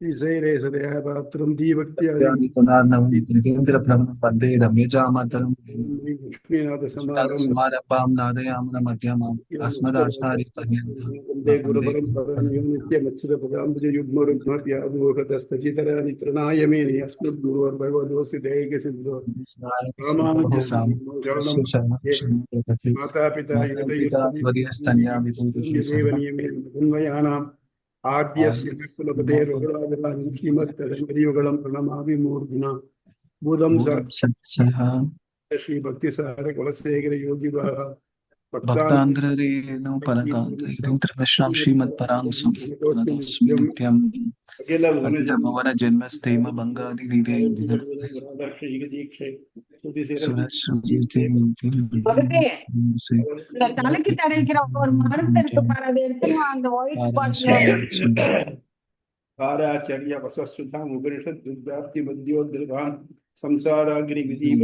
श्रीशैलेशदयापात्रं दीभक्त्यादिं वन्दे रम्यजामातरं लक्ष्मीनाथसमारम्भां समारम्भां नादयामुनमध्यमाम् अस्मदाचार्यपर्यन्तं वन्दे वन्दे गुरुपरम्परां यं नित्यमच्युतपदाम्बुजयुग्मरुग्मव्यामोहतस्तचितराणि तृणाय मेने अस्मद्गुरोर्भगवतोऽस्य दैकसिद्धो रामानुजस्य शरणं ये मातापिता वर्यस्तनया विभूतिः सदा युगधैस्तनयेदेवनियमे मदन्वयानाम् आद्यस्य कुलपते रघुराजराजं श्रीमत्तदङ्करियुगलं प्रणमामि मूर्ध्ना भूतं सदा श्री भक्तिसार कुलशेखर योगी भक्तांध्रेणु परकांत्रिं श्रीमत्परांसं प्रणतोऽस्मि नित्यम् अखिल अखिल भुवन जन्मस्थेम बंगाली लीले दीक्षे सुरश्रुति இந்த தலைக்கு தடைக்கிற ஒரு மருந்து இருக்கு பாரு, அதை எடுத்துன்னு வா, அந்த ஒயிட் பாட்டில். आचार्य वसस्वताम उपनिषद दुर्गाप्ति मध्योद्धृताम संसाराग्नि विधीव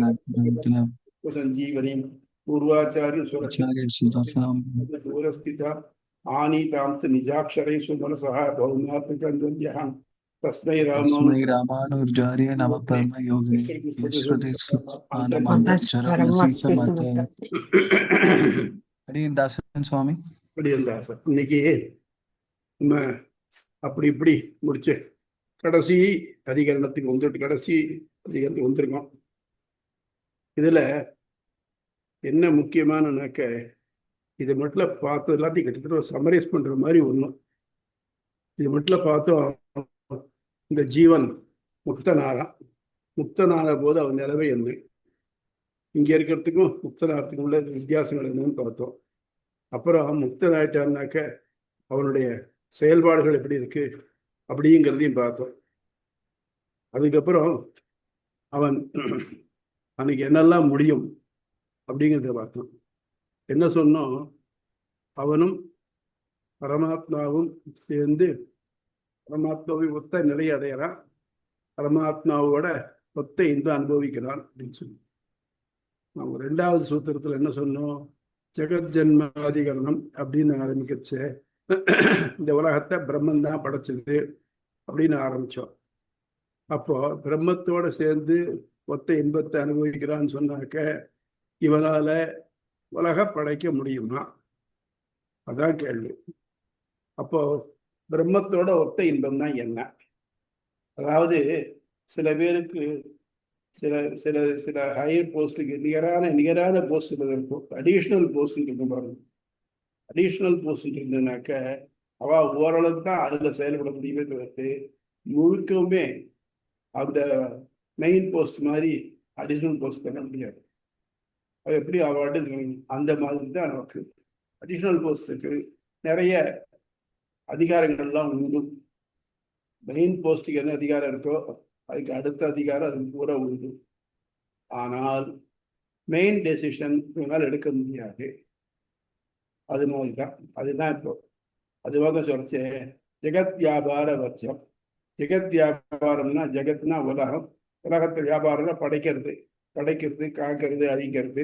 संजीवनी पूर्वाचार्य सुरक्षिता आनीतांस निजाक्षरेषु मनसः भौमात्मकं तस्मै रामानुजार्य नमः परम योगे அடியந்தாசன் சுவாமி. அடியந்தாசன் இன்னைக்கு நம்ம அப்படி இப்படி முடிச்சு கடைசி அதிகரணத்துக்கு வந்துட்டு கடைசி அதிகரணத்துக்கு வந்திருக்கோம். இதுல என்ன முக்கியமானனாக்க, இது மட்டும் பார்த்தோம் எல்லாத்தையும் கிட்டத்தட்ட ஒரு சமரைஸ் பண்ற மாதிரி ஒன்றும். இது மட்டும் பார்த்தோம், இந்த ஜீவன் முக்தனான போது அவன் நிலவை என்ன, இங்க இருக்கிறதுக்கும் முக்தனாகிறதுக்கும் உள்ள வித்தியாசங்கள் என்னன்னு பார்த்தோம். அப்புறம் முக்தனாயிட்டான்னாக்க அவனுடைய செயல்பாடுகள் எப்படி இருக்கு அப்படிங்கிறதையும் பார்த்தோம். அதுக்கப்புறம் அவன் அவனுக்கு என்னெல்லாம் முடியும் அப்படிங்கிறத பார்த்தோம். என்ன சொன்னோம், அவனும் பரமாத்மாவும் சேர்ந்து பரமாத்மாவை ஒத்த நிலையை அடையிறான், பரமாத்மாவோட ஒத்த இன்பம் அனுபவிக்கிறான் அப்படின்னு சொல்லி நம்ம ரெண்டாவது சூத்திரத்துல என்ன சொன்னோம், ஜெகத் ஜென்மாதிகரணம் அப்படின்னு ஆரம்பிக்கிறச்சு இந்த உலகத்தை பிரம்மன் தான் படைச்சது அப்படின்னு ஆரம்பிச்சோம். அப்போ பிரம்மத்தோட சேர்ந்து ஒத்த இன்பத்தை அனுபவிக்கிறான்னு சொன்னாக்க இவனால உலக படைக்க முடியுமா, அதான் கேள்வி. அப்போ பிரம்மத்தோட ஒத்த இன்பம் தான் என்ன? அதாவது சில பேருக்கு சில சில சில ஹையர் போஸ்ட்டுக்கு நிகரான போஸ்ட் இருக்கும், அடிஷ்னல் போஸ்ட் இருக்கும் பாருங்க. அடிஷ்னல் போஸ்ட் இருந்ததுனாக்க அவ ஓரளவுக்கு தான் அதுல செயல்பட முடியுமே தவிர்த்து முழுக்கவுமே அந்த மெயின் போஸ்ட் மாதிரி அடிஷ்னல் போஸ்ட் பண்ண முடியாது. அது எப்படி அவார்டு அந்த மாதிரி தான் நமக்கு அடிஷ்னல் போஸ்ட்டுக்கு நிறைய அதிகாரங்கள்லாம் உண்டு. மெயின் போஸ்ட்டுக்கு என்ன அதிகாரம் இருக்கோ அதுக்கு அடுத்த அதிகாரம் அது பூரா உண்டு. ஆனால் மெயின் டெசிஷன் இவனால் எடுக்க முடியாது. அது மாதிரி தான், அதுதான் இப்போ அதுவாக தான் சொல்லிச்சேன். ஜெகத் வியாபார வர்ச்சம். ஜெகத் வியாபாரம்னா ஜெகத்னா உலகம், உலகத்தை வியாபாரம்னா படைக்கிறது, காக்கிறது, அழிக்கிறது.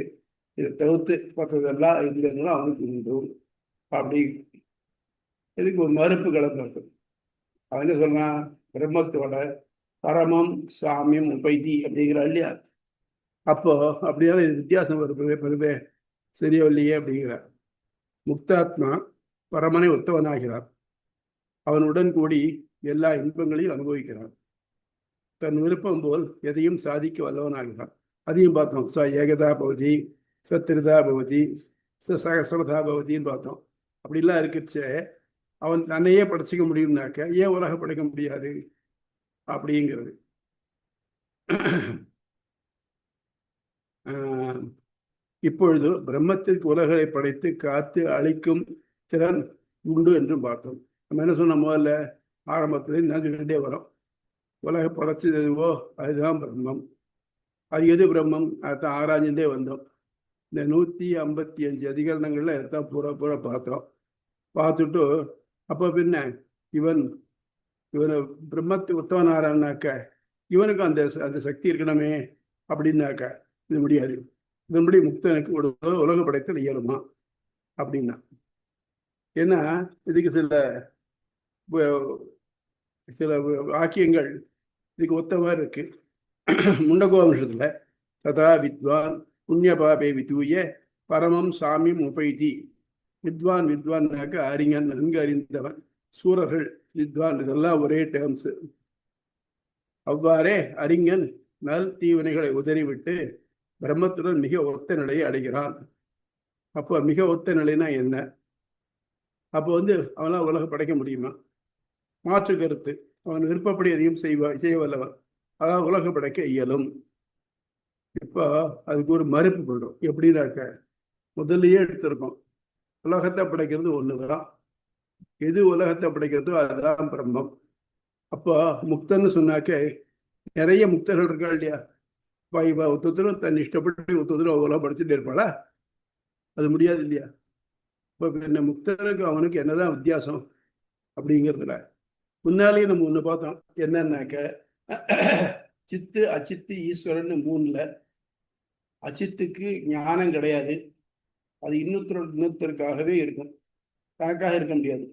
இதை தவிர்த்து மற்றதெல்லாம் இருந்ததுன்னா அவனுக்கு உண்டு. அப்படி இதுக்கு ஒரு மறுப்பு கலந்து அவன் என்ன சொல்றான், பிரம்மத்தோட பரமம் சாமியம் உபைதி அப்படிங்கிற இல்லையா. அப்போ அப்படியான இது வித்தியாசம் வருதே சரியோ இல்லையே அப்படிங்கிறார். முக்தாத்மா பரமனை ஒத்தவனாகிறார், அவனுடன் கூடி எல்லா இன்பங்களையும் அனுபவிக்கிறான், தன் விருப்பம் போல் எதையும் சாதிக்க வல்லவனாகிறான். அதையும் பார்த்தோம். ச ஏகதா பவதி, ச திருதா பவதி, ச சகசிரதா பவதின்னு பார்த்தோம். அப்படிலாம் இருக்குச்சே அவன் தன்னையே படைச்சிக்க முடியும்னாக்க ஏன் உலக படைக்க முடியாது அப்படிங்கிறது. இப்பொழுது பிரம்மத்திற்கு உலகளை படைத்து காத்து அழிக்கும் திறன் உண்டு என்றும் பார்த்தோம். நம்ம என்ன சொன்ன, முதல்ல ஆரம்பத்திலேருந்து நான் சொல்லிட்டே வரோம், உலக படைச்சது எதுவோ அதுதான் பிரம்மம். அது எது பிரம்மம் அதுதான் ஆராய்ஞ்சுட்டே வந்தோம். இந்த 155 அதிகரணங்கள்ல அதுதான் பூரா பார்த்தோம். பார்த்துட்டு அப்போ பின்ன இவனை பிரம்மத்தை உத்தவனாரான்னாக்க இவனுக்கும் அந்த சக்தி இருக்கணுமே அப்படின்னாக்க இது முடியாது. இதன்படி முக்தனுக்கு உலக படைத்தல் இயலுமா அப்படின்னா, ஏன்னா இதுக்கு சில சில வாக்கியங்கள் இதுக்கு ஒத்த மாதிரி இருக்கு. முண்டகோவம்சத்துல ததா வித்வான் புண்ணிய பாபே விதூய பரமம் சாமியம் உபைதி. வித்வான் வித்வான்னாக்க அறிஞன், நன்கு அறிந்தவன். சூரர்கள் வித்வான், இதெல்லாம் ஒரே டேர்ம்ஸ். அவ்வாறே அறிஞன் நல் தீவினைகளை உதறிவிட்டு பிரம்மத்துடன் மிக ஒத்த நிலையை அடைகிறான். அப்போ மிக ஒத்த நிலைனா என்ன? அப்போ அவனால் உலகம் படைக்க முடியுமா? மாற்று கருத்து. அவன் விருப்பப்படி எதையும் செய்ய வல்லவன். அதாவது உலகம் படைக்க இயலும். இப்போ அதுக்கு ஒரு மறுப்பு பண்றோம். எப்படின்னாக்க முதல்லயே எடுத்திருக்கோம், உலகத்தை படைக்கிறது ஒண்ணுதான். எது உலகத்தை படைக்கிறதோ அதுதான் பிரம்மம். அப்போ முக்தன்னு சொன்னாக்க நிறைய முக்தர்கள் இருக்கா இல்லையா? ஒருத்தரும் தன் இஷ்டப்பட்டு ஒருத்தரும் உலகம் படிச்சுட்டு இருப்பாளா? அது முடியாது இல்லையா? இப்போ என்ன முக்தனுக்கு அவனுக்கு என்னதான் வித்தியாசம் அப்படிங்கிறதுல முன்னாலேயே நம்ம ஒன்று பார்த்தோம். என்னன்னாக்க சித்து அச்சித்து ஈஸ்வரன் மூணுல அச்சித்துக்கு ஞானம் கிடையாது. அது இன்னொருத்தருக்காகவே இருக்கும், தனக்காக இருக்க முடியாது.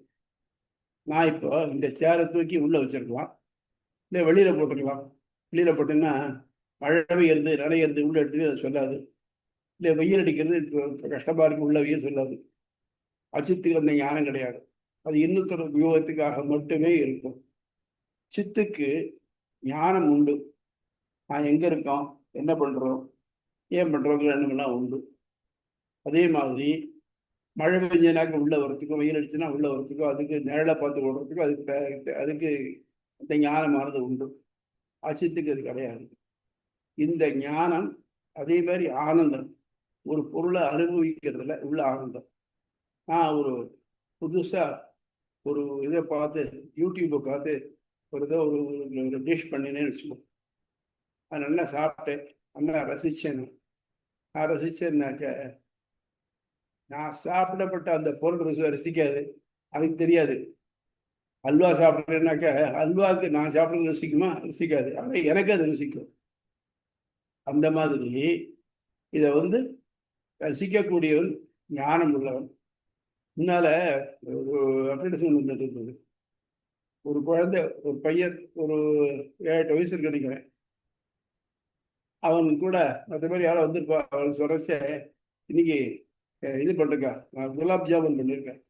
நான் இப்போ இந்த சேரை தூக்கி உள்ள வச்சிருக்கலாம், இல்லை வெளியில போட்டுக்கலாம். வெளியில போட்டேன்னா மழை பெய்யறது நனையிறது உள்ள எடுத்துவே அது சொல்லாது. இல்லை வெயில் அடிக்கிறது கஷ்டமா இருக்கு உள்ள வெயில் சொல்லாது. அச்சித்துக்கு அந்த ஞானம் கிடையாது. அது இன்னொருத்தர் உபயோகத்துக்காக மட்டுமே இருக்கும். சித்துக்கு ஞானம் உண்டு. நான் எங்க இருக்கோம், என்ன பண்றோம், ஏன் பண்றோங்கிற எண்ணமெல்லாம் உண்டு. அதே மாதிரி மழை பெஞ்சனாக்க உள்ள வரத்துக்கும், வெயில் அடிச்சுன்னா உள்ள வரத்துக்கும், அதுக்கு நிழலை பார்த்து ஓடுறதுக்கும் அதுக்கு அந்த ஞானமானது உண்டு. அச்சித்துக்கு அது கிடையாது. இந்த ஞானம் அதே மாதிரி ஆனந்தம், ஒரு பொருளை அனுபவிக்கிறதுல உள்ள ஆனந்தம். நான் ஒரு புதுசா ஒரு இதை பார்த்து, யூடியூப்பை பார்த்து ஒரு டிஷ் பண்ணினேன்னு வச்சுக்கோ. அது நல்லா சாப்பிட்டேன், நல்லா ரசிச்சேன். நான் ரசிச்சேன்னாக்க நான் சாப்பிடப்பட்ட அந்த பொருள் ரசிக்காது, அதுக்கு தெரியாது. அல்வா சாப்பிட்றேன்னாக்க அல்வாவுக்கு நான் சாப்பிட்றது ரசிக்குமா? ரசிக்காது. ஆனால் எனக்கு அது ரசிக்கும். அந்த மாதிரி இதை ரசிக்கக்கூடியவன் ஞானம் உள்ளவன். முன்னால ஒரு அட்வர்டைஸ்மெண்ட் வந்துட்டு இருந்தது. ஒரு குழந்தை, ஒரு பையன், ஒரு 7 வயசு நினைக்கிறேன். அவன் கூட மற்ற மாதிரி யாரும் வந்திருப்பா. அவனுக்கு சொல்றச்ச, இன்னைக்கு இது பண்ணிருக்கா, நான் குலாப் ஜாமுன் பண்ணியிருக்கேன்.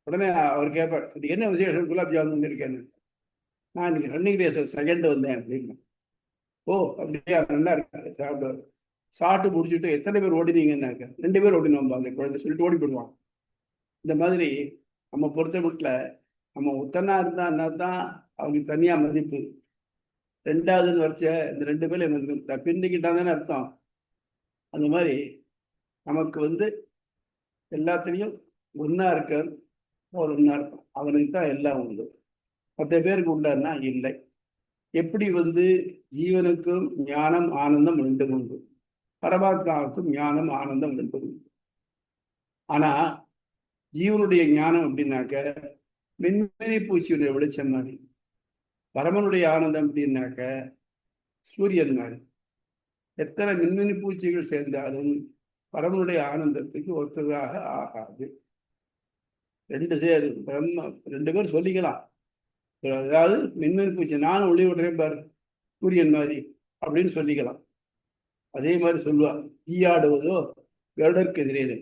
உடனே அவர் கேட்பார், இது என்ன விசேஷம் குலாப் ஜாமுன் பண்ணியிருக்கேன்னு. நான் இன்னைக்கு ரன்னிங் ரேஸ் செகண்ட் வந்தேன் அப்படின்னு. ஓ அப்படியா, நல்லா இருக்கு, சாப்பிடுவார். சாப்பிட்டு முடிச்சுட்டு எத்தனை பேர் ஓடினீங்கன்னாக்க 2 பேர் ஓடினோம் அந்த குழந்தை சொல்லிட்டு ஓடி போடுவான். இந்த மாதிரி நம்ம பொறுத்த மட்டும் நம்ம ஒத்தனா இருந்தான்னா தான் அவங்களுக்கு தனியா மதிப்பு. 2வதுன்னு வரைச்ச இந்த 2 பேரும் பின்னிக்கிட்டாதானே அர்த்தம். அந்த மாதிரி நமக்கு எல்லாத்துலேயும் ஒன்னா இருக்க ஒரு ஒன்னா இருக்கும். அவனுக்கு தான் எல்லாம் உண்டு, மற்ற பேருக்கு உண்டான்னா இல்லை. எப்படி ஜீவனுக்கும் ஞானம் ஆனந்தம் 2 உண்டு, பரமாத்மாவுக்கும் ஞானம் ஆனந்தம் 2 உண்டு. ஆனா ஜீவனுடைய ஞானம் அப்படின்னாக்க மின்மினி பூச்சியுடைய வெளிச்சம் மாதிரி, பரமனுடைய ஆனந்தம் அப்படின்னாக்க சூரியன் மாதிரி. எத்தனை மின்மினி பூச்சிகள் சேர்ந்தாலும் பரமனுடைய ஆனந்தத்துக்கு ஒத்ததாக ஆகாது. 2 பிரம்ம 2 பேர் சொல்லிக்கலாம். அதாவது மின்மினி பூச்சி நானும் ஒளி விடுறேன் பாரு சூரியன் மாதிரி அப்படின்னு சொல்லிக்கலாம். அதே மாதிரி சொல்லுவார், ஈயாடுவதோ கருடருக்கு எதிரே.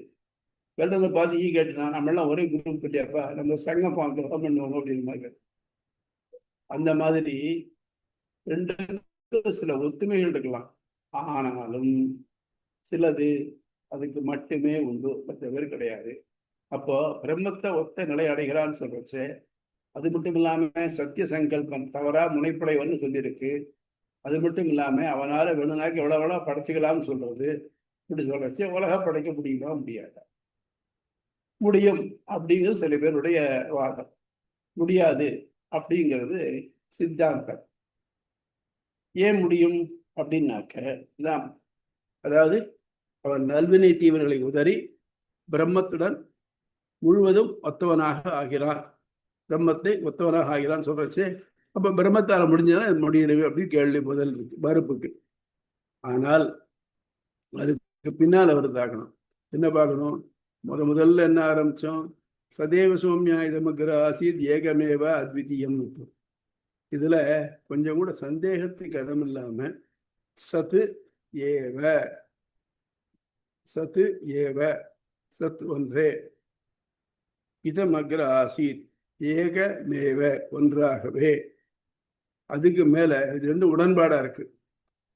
கருடனை பார்த்து ஈ கேட்டுதான், நம்மளாம் ஒரே குரூப் இல்லையாப்பா, நம்ம சங்கம் பண்ணுவோம் அப்படின்னு மாதிரி. அந்த மாதிரி 2 சில ஒத்துமைகள் இருக்கலாம். ஆனாலும் சிலது அதுக்கு மட்டுமே உண்டு, மற்ற பேர் கிடையாது. அப்போ பிரம்மத்தை ஒத்த நிலை அடைகிறான்னு சொல்றச்சு, அது மட்டும் இல்லாம சத்திய சங்கல்பம் தவறா முனைப்படைவன்னு சொல்லியிருக்கு. அது மட்டும் இல்லாம அவனால வேணும்னாக்க எவ்வளோ படைச்சிக்கலாம்னு சொல்றது. இப்படி சொல்றச்சு உலக படைக்க முடியுமா? முடியாது. முடியும் அப்படிங்கிறது சில பேருடைய வாதம். முடியாது அப்படிங்கிறது சித்தாந்தம். ஏன் முடியும் அப்படின்னாக்க இதான், அதாவது அவன் நல்வினை தீவர்களை உதறி பிரம்மத்துடன் முழுவதும் ஒத்தவனாக ஆகிறான். பிரம்மத்தை ஒத்தவனாக ஆகிறான்னு சொல்றச்சு, அப்ப பிரம்மத்தால முடிஞ்சதுன்னா முடியணுமே அப்படின்னு கேள்வி முதல் இருக்கு மறுப்புக்கு. ஆனால் அதுக்கு பின்னால் வருதாகணும். என்ன பார்க்கணும்? முதல்ல என்ன ஆரம்பிச்சோம்? சதேவ சௌமியா இதமக்ர ஆசீத் ஏகமேவ அத்விதீயம். இதுல கொஞ்சம் கூட சந்தேகத்துக்கு இடம் இல்லாம சத்து ஏவ, சத்து ஏவ, சத் ஒன்றே, இதமக்ர ஆசீத், ஏகமேவ ஒன்றாகவே. அதுக்கு மேல இது ரெண்டு உடன்பாடா இருக்கு.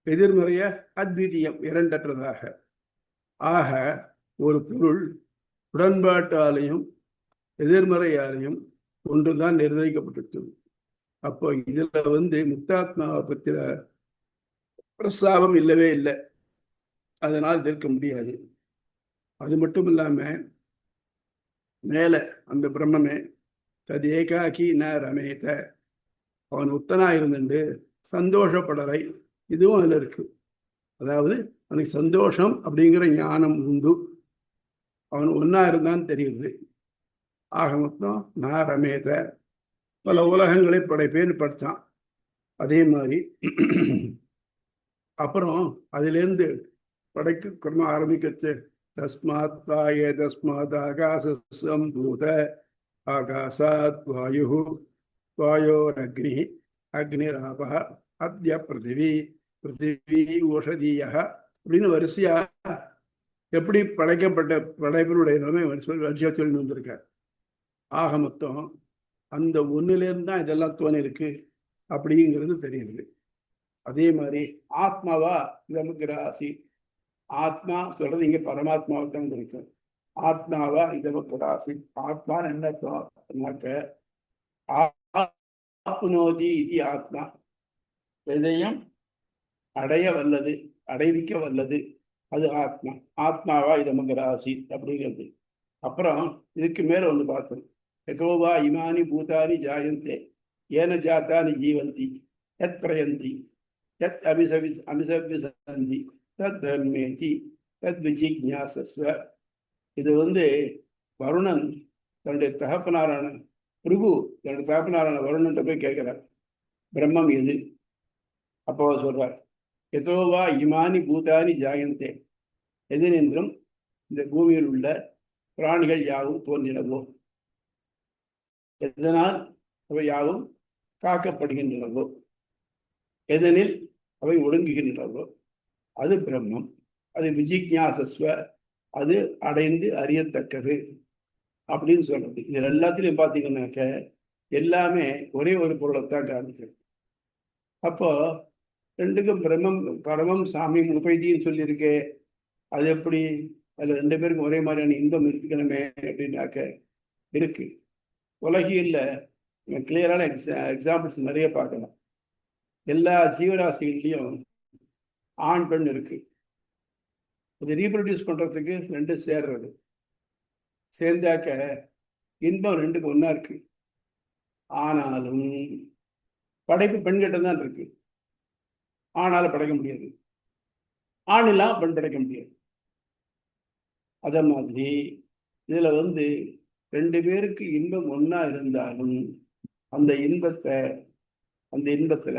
எதிர்மறைய அத்விதீயம், இரண்டற்றதாக. ஆக ஒரு பொருள் உடன்பாட்டாலையும் எதிர்மறையாலையும் ஒன்றுதான் நிர்ணயிக்கப்பட்டிருக்கிறது. அப்போ இதுல முக்தாத்மாவை பத்திர பிரஸ்தாபம் இல்லவே இல்லை. அதனால் தீர்க்க முடியாது. அது மட்டும் இல்லாம மேல அந்த பிரம்மமே தது ஏகாக்கி ந ரமேத, அவன் உத்தனா இருந்துட்டு சந்தோஷப்படலை, இதுவும் அதுல இருக்கு. அதாவது அவனுக்கு சந்தோஷம் அப்படிங்கிற ஞானம் உண்டு, அவன் ஒன்னா இருந்தான்னு தெரியுது. ஆக மொத்தம் நான் ரமேத, பல உலகங்களை படைப்பேன்னு படித்தான். அதே மாதிரி அப்புறம் அதிலிருந்து படைக்கு கிரம ஆரம்பிக்கச்சு தஸ்மாத் தாயே தஸ்மாத் ஆகாசம்பூத ஆகாசாத் வாயு வாயோரக்னி அக்னிராப அத்ய பிருத்திவி பிருத்திவி ஓஷதீய அப்படின்னு வரிசையா எப்படி படைக்கப்பட்ட படைப்பினுடைய நிலைமை வரிசையா சொல்லி வந்திருக்கார். ஆக மொத்தம் அந்த ஒன்னிலிருந்து தான் இதெல்லாம் தோணி இருக்கு அப்படிங்கிறது தெரியுது. அதே மாதிரி ஆத்மாவா இதமுக்கிற ஆசி, ஆத்மா சொல்றது இங்க பரமாத்மாவை தான் குறிக்கும். ஆத்மாவா இதமுக்கிற ஆசி, ஆத்மா என்னக்க ஆப்னோதி இது ஆத்மா, எதையும் அடைய வல்லது, அடைவிக்க வல்லது, அது ஆத்மா. ஆத்மாவா இதமுக்கிற ஆசி அப்படிங்கிறது. அப்புறம் இதுக்கு மேல ஒன்று பார்த்தோம். எகோவா இமானி பூதானி ஜாயந்தே ஏன ஜாத்தானி ஜீவந்தி யத் பிரயந்தி யத் அபிசவிசந்தி தத் பிரம்மேதி தத் விஜிக்ஞாசஸ்வ. இது வருணன் தன்னுடைய தகப்பனாரான பிருகு தன்னுடைய தகப்பனாரான வருணன் போய் கேட்கிறார், பிரம்மம் எது? அப்போ சொல்றார், எதோவா இமானி பூதானி ஜாயந்தே, எதனென்றும் இந்த பூமியில் உள்ள பிராணிகள் யாவும் தோன்றினவோ, எதனால் அவை யாவும் காக்கப்படுகின்றனவோ, எதனில் அவை ஒடுங்குகின்றனவோ அது பிரம்மம். அது விஜிக்ஞாசஸ்வ, அது அடைந்து அறியத்தக்கது அப்படின்னு சொல்றது. இது எல்லாத்திலையும் பார்த்தீங்கன்னாக்க எல்லாமே ஒரே ஒரு பொருளைத்தான் காமிக்கிறது. அப்போ ரெண்டுக்கும் பிரம்மம் பரமம் சாமியம் உபைதின்னு சொல்லியிருக்கே, அது எப்படி? அதுல ரெண்டு பேருக்கும் ஒரே மாதிரியான இன்பம் இருக்கணுமே அப்படின்னாக்க இருக்கு. உலகில் கிளியரான எக்ஸாம்பிள்ஸ் நிறைய பார்க்கலாம். எல்லா ஜீவராசிகள்லையும் ஆண் பெண் இருக்கு. அது ரீப்ரொடியூஸ் பண்றதுக்கு ரெண்டு சேர்றது, சேர்ந்தாக்க இன்பம் ரெண்டுக்கு ஒன்னா இருக்கு. ஆனாலும் படைப்பு பெண்கிட்ட தான் இருக்கு. ஆணால படைக்க முடியாது, ஆண் இல்லாம பெண் படைக்க முடியாது. அத மாதிரி இதுல ரெண்டு பேருக்கு இன்பம் ஒன்னா இருந்தாலும் அந்த இன்பத்துல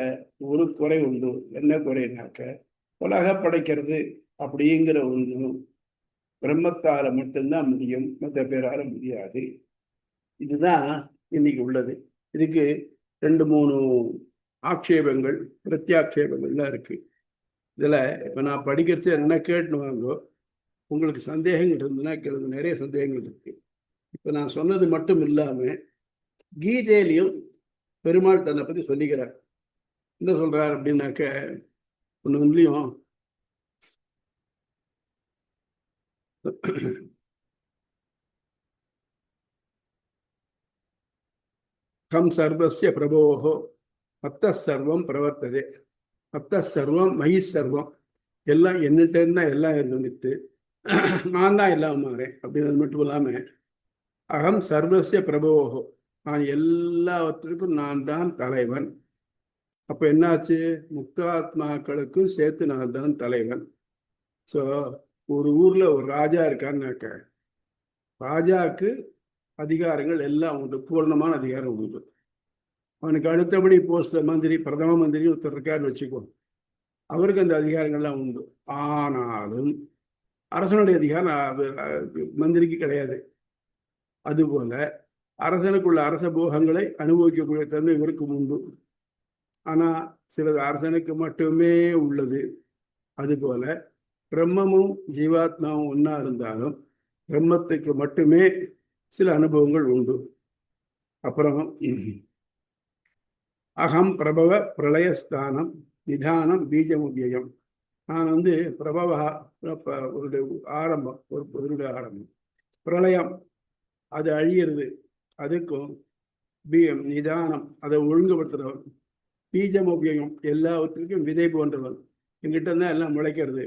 ஒரு குறை உண்டு. என்ன குறைனாக்க உலக படைக்கிறது அப்படிங்கிற ஒன்று பிரம்மத்தால மட்டும்தான் முடியும், மற்ற பேரால முடியாது. இதுதான் இன்னைக்கு உள்ளது. இதுக்கு 2-3 ஆட்சேபங்கள் பிரத்யாட்சேபங்கள்லாம் இருக்கு. இதுல இப்ப நான் படிக்கிறது என்ன கேட்டுன்னு வாங்கோ, உங்களுக்கு சந்தேகங்கள் இருந்ததுன்னா கேளுங்க. நிறைய சந்தேகங்கள் இருக்கு. இப்ப நான் சொன்னது மட்டும் இல்லாம கீதையிலையும் பெருமாள் தன்னை பத்தி சொல்லிக்கிறார். என்ன சொல்றார் அப்படின்னாக்க, ஒன்றுலையும் கம் சர்வஸ்ய பிரபோஹோ மத்த சர்வம் பிரவர்த்ததே, மத்த சர்வம் மயி சர்வம், எல்லாம் என்னிட்ட இருந்தா எல்லாம் இருந்துட்டு நான் தான் எல்லாம் மாறேன் அப்படின்றது மட்டும் இல்லாம அகம் சர்வஸ்ய பிரபோஹோ, நான் எல்லாவற்றுக்கும் நான் தான் தலைவன். அப்ப என்னாச்சு? முக்தாத்மாக்களுக்கும் சேர்த்து நான் தான் தலைவன். ஸோ ஒரு ஊர்ல ஒரு ராஜா இருக்கான்னாக்க ராஜாவுக்கு அதிகாரங்கள் எல்லாம் உண்டு, பூர்ணமான அதிகாரம் உண்டு. அவனுக்கு அடுத்தபடி போஸ்ட் மந்திரி, பிரதம மந்திரி ஒருத்தர் இருக்காருன்னு வச்சுக்கோ, அவருக்கு அந்த அதிகாரங்கள்லாம் உண்டு. ஆனாலும் அரசனுடைய அதிகாரம் மந்திரிக்கு கிடையாது. அதுபோல அரசனுக்குள்ள அரச போகங்களை அனுபவிக்கக்கூடிய தன்மை இவருக்கு உண்டு. ஆனா சிலது அரசனுக்கு மட்டுமே உள்ளது. அதுபோல பிரம்மமும் ஜீவாத்மாவும் ஒன்னா இருந்தாலும் பிரம்மத்துக்கு மட்டுமே சில அனுபவங்கள் உண்டு. அப்புறம் அகம் பிரபவ பிரளயஸ்தானம் நிதானம் பீஜமுபியம். நான் வந்து பிரபவா ஒரு ஆரம்பம், ஒரு ஆரம்பம். பிரளயம் அது அழியிறது, அதுக்கும் நிதானம் அதை ஒழுங்குபடுத்துறவன். பீஜமுபியம் எல்லாவற்றுக்கும் விதை போன்றவன். எங்கிட்ட இருந்தா எல்லாம் முளைக்கிறது.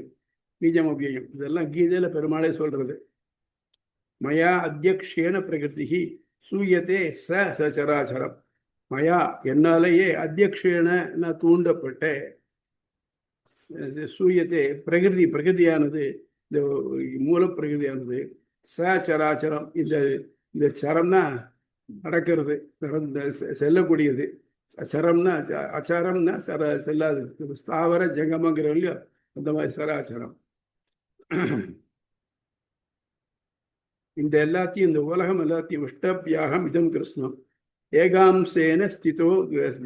பீஜமுபியம் இதெல்லாம் கீதையில பெருமாளே சொல்றது. மயா அத்தியக்ஷேன பிரகிருதி சூயத்தே சராச்சரம். மயா என்னாலேயே அத்தியக்ஷேன நான் தூண்டப்பட்ட சூயத்தே பிரகிருதியானது, இந்த மூல பிரகிருதியானது சராச்சரம் இந்த சரம் தான் நடக்கிறது, செல்லக்கூடியது. சரம்னா அச்சாரம்னா செல்லாது. ஸ்தாவர ஜங்கமங்கிற இல்லையோ அந்த மாதிரி சராச்சரம். இந்த எல்லாத்தையும், இந்த உலகம் எல்லாத்தையும் விஷ்டபியாகம் இதம் கிருஷ்ணம் ஏகாம்சேன ஸ்திதோ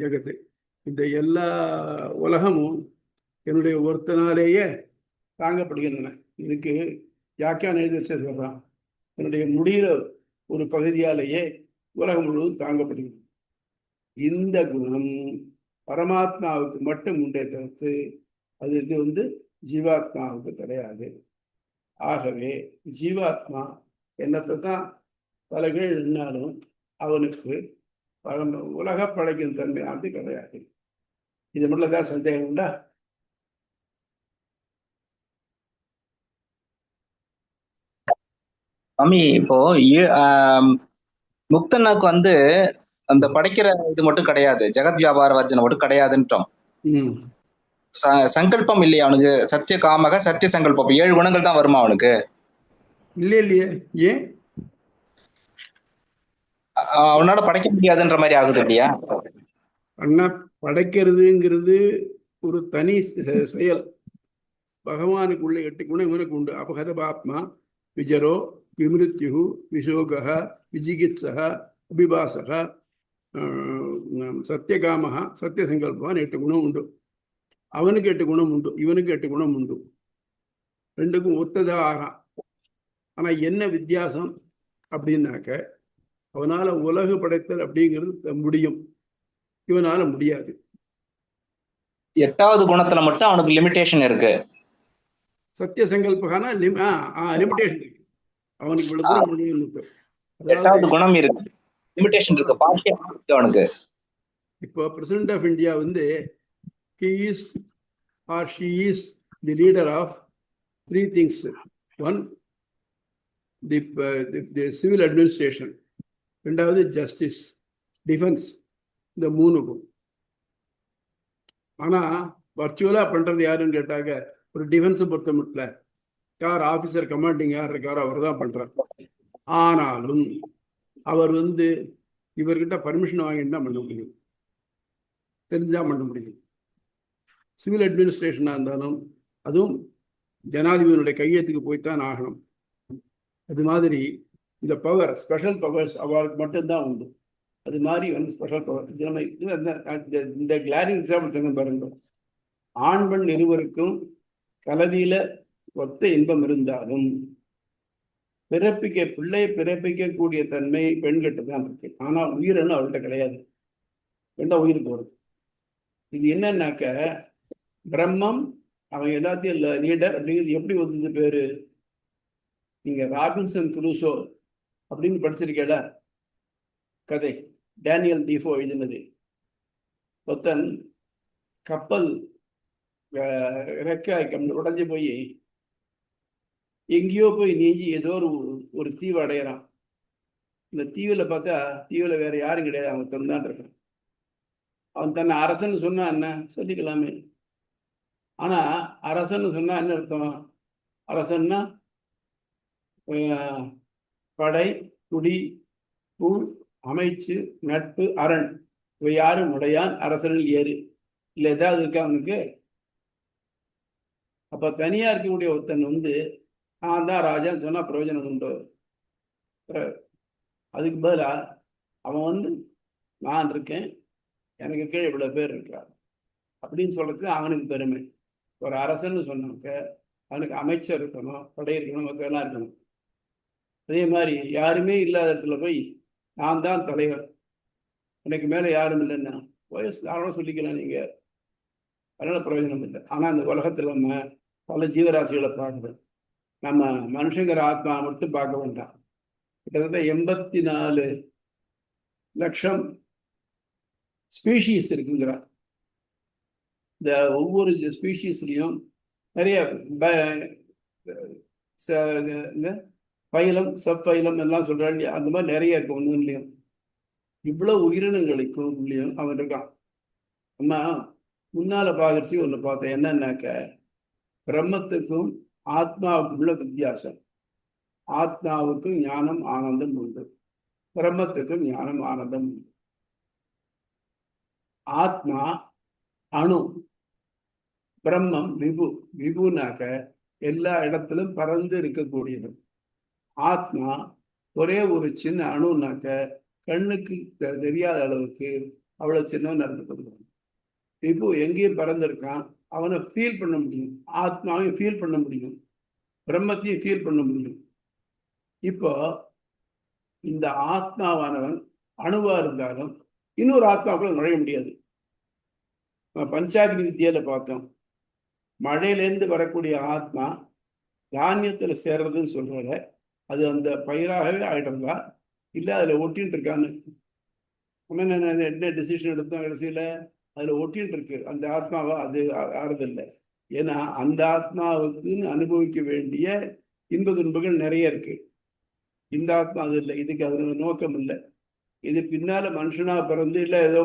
ஜெகத்து. இந்த எல்லா உலகமும் என்னுடைய ஒருத்தனாலேயே தாங்கப்படுகின்றன. இதுக்கு யாக்கியான எழுதி சொல்றான், என்னுடைய முடிகிற ஒரு பகுதியாலேயே உலகம் முழுவதும் தாங்கப்படுகிறது. இந்த குணம் பரமாத்மாவுக்கு மட்டும் உண்டே தவிர்த்து இது வந்து ஜீவாத்மாவுக்கு கிடையாது. ஆகவே ஜீவாத்மா என்னத்தை தான் பலகள் இருந்தாலும் அவனுக்கு உலக படைக்கும் தன்மையானது கிடையாது. இது மட்டும் தான் சந்தேகம் உண்டா? சாமி, இப்போ முக்தனுக்கு வந்து அந்த படைக்கிற இது மட்டும் கிடையாது, ஜெகத் வியாபார வர்ஜனை மட்டும் கிடையாதுன்றோம். சங்கல்பம் இல்லையா அவனுக்கு? சத்திய காமக சத்திய சங்கல்பம் 7 குணங்கள் தான் வருமா அவனுக்கு? இல்லையே. ஏன் அவனால படைக்க முடியாதுன்ற மாதிரி ஆகுது இல்லையா? அண்ணா, படைக்கிறதுங்கிறது ஒரு தனி செயல். பகவானுக்குள்ள 8 குணம் இவனுக்கு உண்டு. அபகதபாத்மா விஜரோ விமிருத்யு விசோக விஜிகித்சக அபிபாசக சத்தியகாமக சத்தியசங்கல்பான் 8 குணம் உண்டு. அவனுக்கு 8 குணம் உண்டு, இவனுக்கு 8 குணம் உண்டு. ரெண்டுக்கும் ஒத்ததா ஆகாம். ஆனா என்ன வித்தியாசம் அப்படின்னாக்க, அவனால உலகு படைத்தல் அப்படிங்கிறது முடியும், இவனால முடியாது. 8வது குணத்துல மட்டும் அவனுக்கு லிமிடேஷன் இருக்கு. சத்திய சங்கல்பகான லிமிடேஷன் இருக்கு. அவனுக்கு இவ்வளவு தூரம் முடியும். 8வது குணம் இருக்கு, லிமிடேஷன் இருக்கு, பாக்கியம் இருக்கு அவனுக்கு. இப்போ பிரசிடென்ட் ஆஃப் இந்தியா வந்து he is or she is the leader of 3 things. One, the civil administration. ரெண்டாவது ஜஸ்டிஸ், டிஃபென்ஸ். இந்த 3க்கும். ஆனா வர்ச்சுவலா பண்றது யாருன்னு கேட்டாங்க, ஒரு டிஃபென்ஸை பொறுத்த மட்டும் யார் ஆபீசர் கமாண்டிங் யார் இருக்காரோ அவர் தான் பண்றார். ஆனாலும் அவர் வந்து இவர்கிட்ட பர்மிஷன் வாங்கிட்டு தான் பண்ண முடியும், தெரிஞ்சா பண்ண முடியும். சிவில் அட்மினிஸ்ட்ரேஷனா இருந்தாலும் அதுவும் ஜனாதிபதியினுடைய கையெழுத்துக்கு போய்த்தான் ஆகணும். அது மாதிரி இந்த பவர், ஸ்பெஷல் பவர்ஸ் அவளுக்கு மட்டும்தான் உண்டு. அது மாதிரி வந்து ஸ்பெஷல் பவர். இந்த கிளாரிங் எக்ஸாம்பிள் தங்க பாருங்க. ஆண் பெண் இருவருக்கும் கலதியில ஒத்த இன்பம் இருந்தாலும் பிள்ளை பிறப்பிக்கக்கூடிய தன்மை பெண்கிட்ட தான் இருக்கு. ஆனா உயிரன்னு அவர்கிட்ட கிடையாது. ரெண்டா உயிருக்கு வருது. இது என்னன்னாக்க, பிரம்மம் அவன் எல்லாத்தையும் லீடர் அப்படிங்கிறது எப்படி வந்தது பேரு? நீங்க ராபின்சன் குரூசோ அப்படின்னு படிச்சிருக்கல கதை, டேனியல் டிஃபோ எழுதினது. ஒருத்தன் கப்பல் உடஞ்சி போய் எங்கேயோ போய் நீஞ்சி ஏதோ ஒரு தீவு அடையிறான். இந்த தீவுல பார்த்தா தீவுல வேற யாரும் கிடையாது, அவன் தந்தான் இருக்கான். அவன் தன்னை அரசன்னு சொன்னா என்ன சொல்லிக்கலாமே. ஆனா அரசன்னு சொன்னா என்ன அர்த்தம்? அரசன்னா படை, குடி, கூழ், அமைச்சு, நட்பு, அரண், இவை யாரும் உடையான் அரசனில் ஏறு. இல்லை ஏதாவது இருக்கா அவனுக்கு? அப்ப தனியா இருக்கக்கூடிய ஒருத்தன் வந்து நான் தான் ராஜான்னு சொன்னா பிரயோஜனம் உண்டு? அதுக்கு பதிலா அவன் வந்து நான் இருக்கேன், எனக்கு கீழே இவ்வளவு பேர் இருக்கா, அப்படின்னு சொல்றது அவனுக்கு பெருமை. ஒரு அரசன்னு சொன்னாக்க அவனுக்கு அமைச்சர் இருக்கணும், படை இருக்கணும், மற்றெல்லாம் இருக்கணும். அதே மாதிரி யாருமே இல்லாத இடத்துல போய் நான் தான் தலைவர், எனக்கு மேலே யாரும் இல்லைன்னா வயசு தாராளமாக சொல்லிக்கலாம் நீங்க. அதனால பிரயோஜனம் இல்லை. ஆனால் இந்த உலகத்தில் நம்ம பல ஜீவராசிகளை பார்க்குறோம். நம்ம மனுஷங்கிற ஆத்மா மட்டும் பார்க்க வேண்டாம். கிட்டத்தட்ட 84 லட்சம் ஸ்பீஷீஸ் இருக்குங்கிறார். இந்த ஒவ்வொரு ஸ்பீஷீஸ்லையும் நிறைய பைலம் சப் பைலம் எல்லாம் சொல்றாங்க இல்லையா, அந்த மாதிரி நிறைய இருக்கு. ஒன்றுலையும் இவ்வளவு உயிரினங்களுக்கும் உள்ளேயும் அவன் இருக்கான். நம்ம முன்னால பார்க்கறதுக்கு ஒன்று பார்த்தேன். என்னன்னாக்க பிரம்மத்துக்கும் ஆத்மாவுக்கும் உள்ள வித்தியாசம். ஆத்மாவுக்கும் ஞானம் ஆனந்தம் உண்டு, பிரம்மத்துக்கும் ஞானம் ஆனந்தம் உண்டு. ஆத்மா அணு, பிரம்மம் விபு. விபுனாக்க எல்லா இடத்திலும் பறந்து இருக்கக்கூடியது. ஆத்மா ஒரே ஒரு சின்ன அணுனாக்க கண்ணுக்கு தெரியாத அளவுக்கு அவ்வளவு சின்ன நடந்துக்கொள்வான். விபு எங்கேயும் பறந்துருக்கான், அவனை ஃபீல் பண்ண முடியும். ஆத்மாவையும் ஃபீல் பண்ண முடியும், பிரம்மத்தையும் ஃபீல் பண்ண முடியும். இப்போ இந்த ஆத்மாவானவன் அணுவா இருந்தாலும் இன்னொரு ஆத்மாவுக்குள்ள நுழைய முடியாது. பஞ்சாக்னி வித்தியால பார்த்தோம், மழையிலேருந்து வரக்கூடிய ஆத்மா தானியத்துல சேர்றதுன்னு சொல்றத, அது அந்த பயிராகவே ஆயிடுறதா இல்லை அதில் ஒட்டின்னு இருக்கான்னு நம்ம என்ன டிசிஷன் எடுத்தோம் கடைசியில் அதில் ஒட்டின்னு இருக்கு அந்த ஆத்மாவை, அது ஆறுதில்லை. ஏன்னா அந்த ஆத்மாவுக்குன்னு அனுபவிக்க வேண்டிய இன்ப துன்பங்கள் நிறைய இருக்கு. இந்த ஆத்மா அது இல்லை, இதுக்கு அதோட நோக்கம் இல்லை. இது பின்னால மனுஷனா பிறந்து இல்லை ஏதோ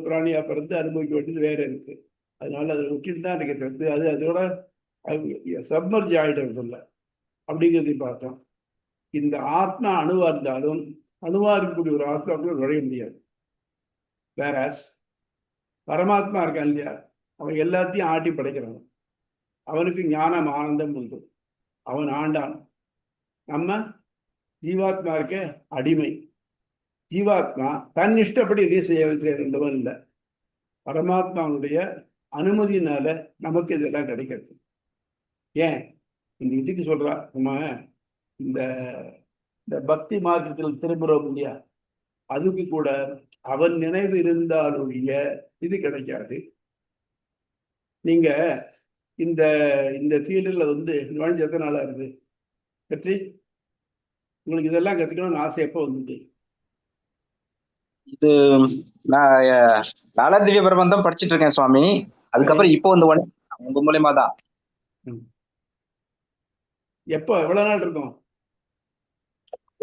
பிராணியா பிறந்து அனுபவிக்க வேண்டியது வேற இருக்கு. அதனால அதை ஒட்டிட்டு தான் இருக்கிறது. அது அதோட சப்மர்ஜ் ஆகிடுறது இல்லை அப்படிங்கிறதையும் பார்த்தோம். இந்த ஆத்மா அணுவா இருந்தாலும் அணுவா இருக்கக்கூடிய ஒரு ஆத்மாவுக்குள்ள நுழைய முடியாது. வேற பரமாத்மா இருக்கான் இல்லையா, அவன் எல்லாத்தையும் ஆட்டி படைக்கிறான். அவனுக்கு ஞானம் ஆனந்தம் உண்டு, அவன் ஆண்டான். நம்ம ஜீவாத்மா இருக்க அடிமை. ஜீவாத்மா தன் இஷ்டப்படி எதையும் செய்யறவன் இல்லை. பரமாத்மாவுடைய அனுமதியினால நமக்கு இதெல்லாம் கிடைக்கிறது. ஏன் இந்த இதுக்கு சொல்றா, நம்ம இந்த பக்தி மார்க்கத்தில் திரும்புறோம் இல்லையா, அதுக்கு கூட அவன் நினைவு இருந்தாலுடைய இது கிடைக்காது. நீங்க இந்த இந்த ஃபீல்டில் நுழைஞ்ச எத்தனை நாளா இருக்கு வெற்றி? உங்களுக்கு இதெல்லாம் கத்துக்கணும்னு ஆசை எப்போ வந்தது? இது நான் நாலாவது திவ்ய பிரபந்தம் படிச்சுட்டு இருக்கேன் சுவாமி. அதுக்கப்புறம் இப்போ உங்க மூலியமா தான். எப்போ எவ்வளவு நாள் இருக்கும்?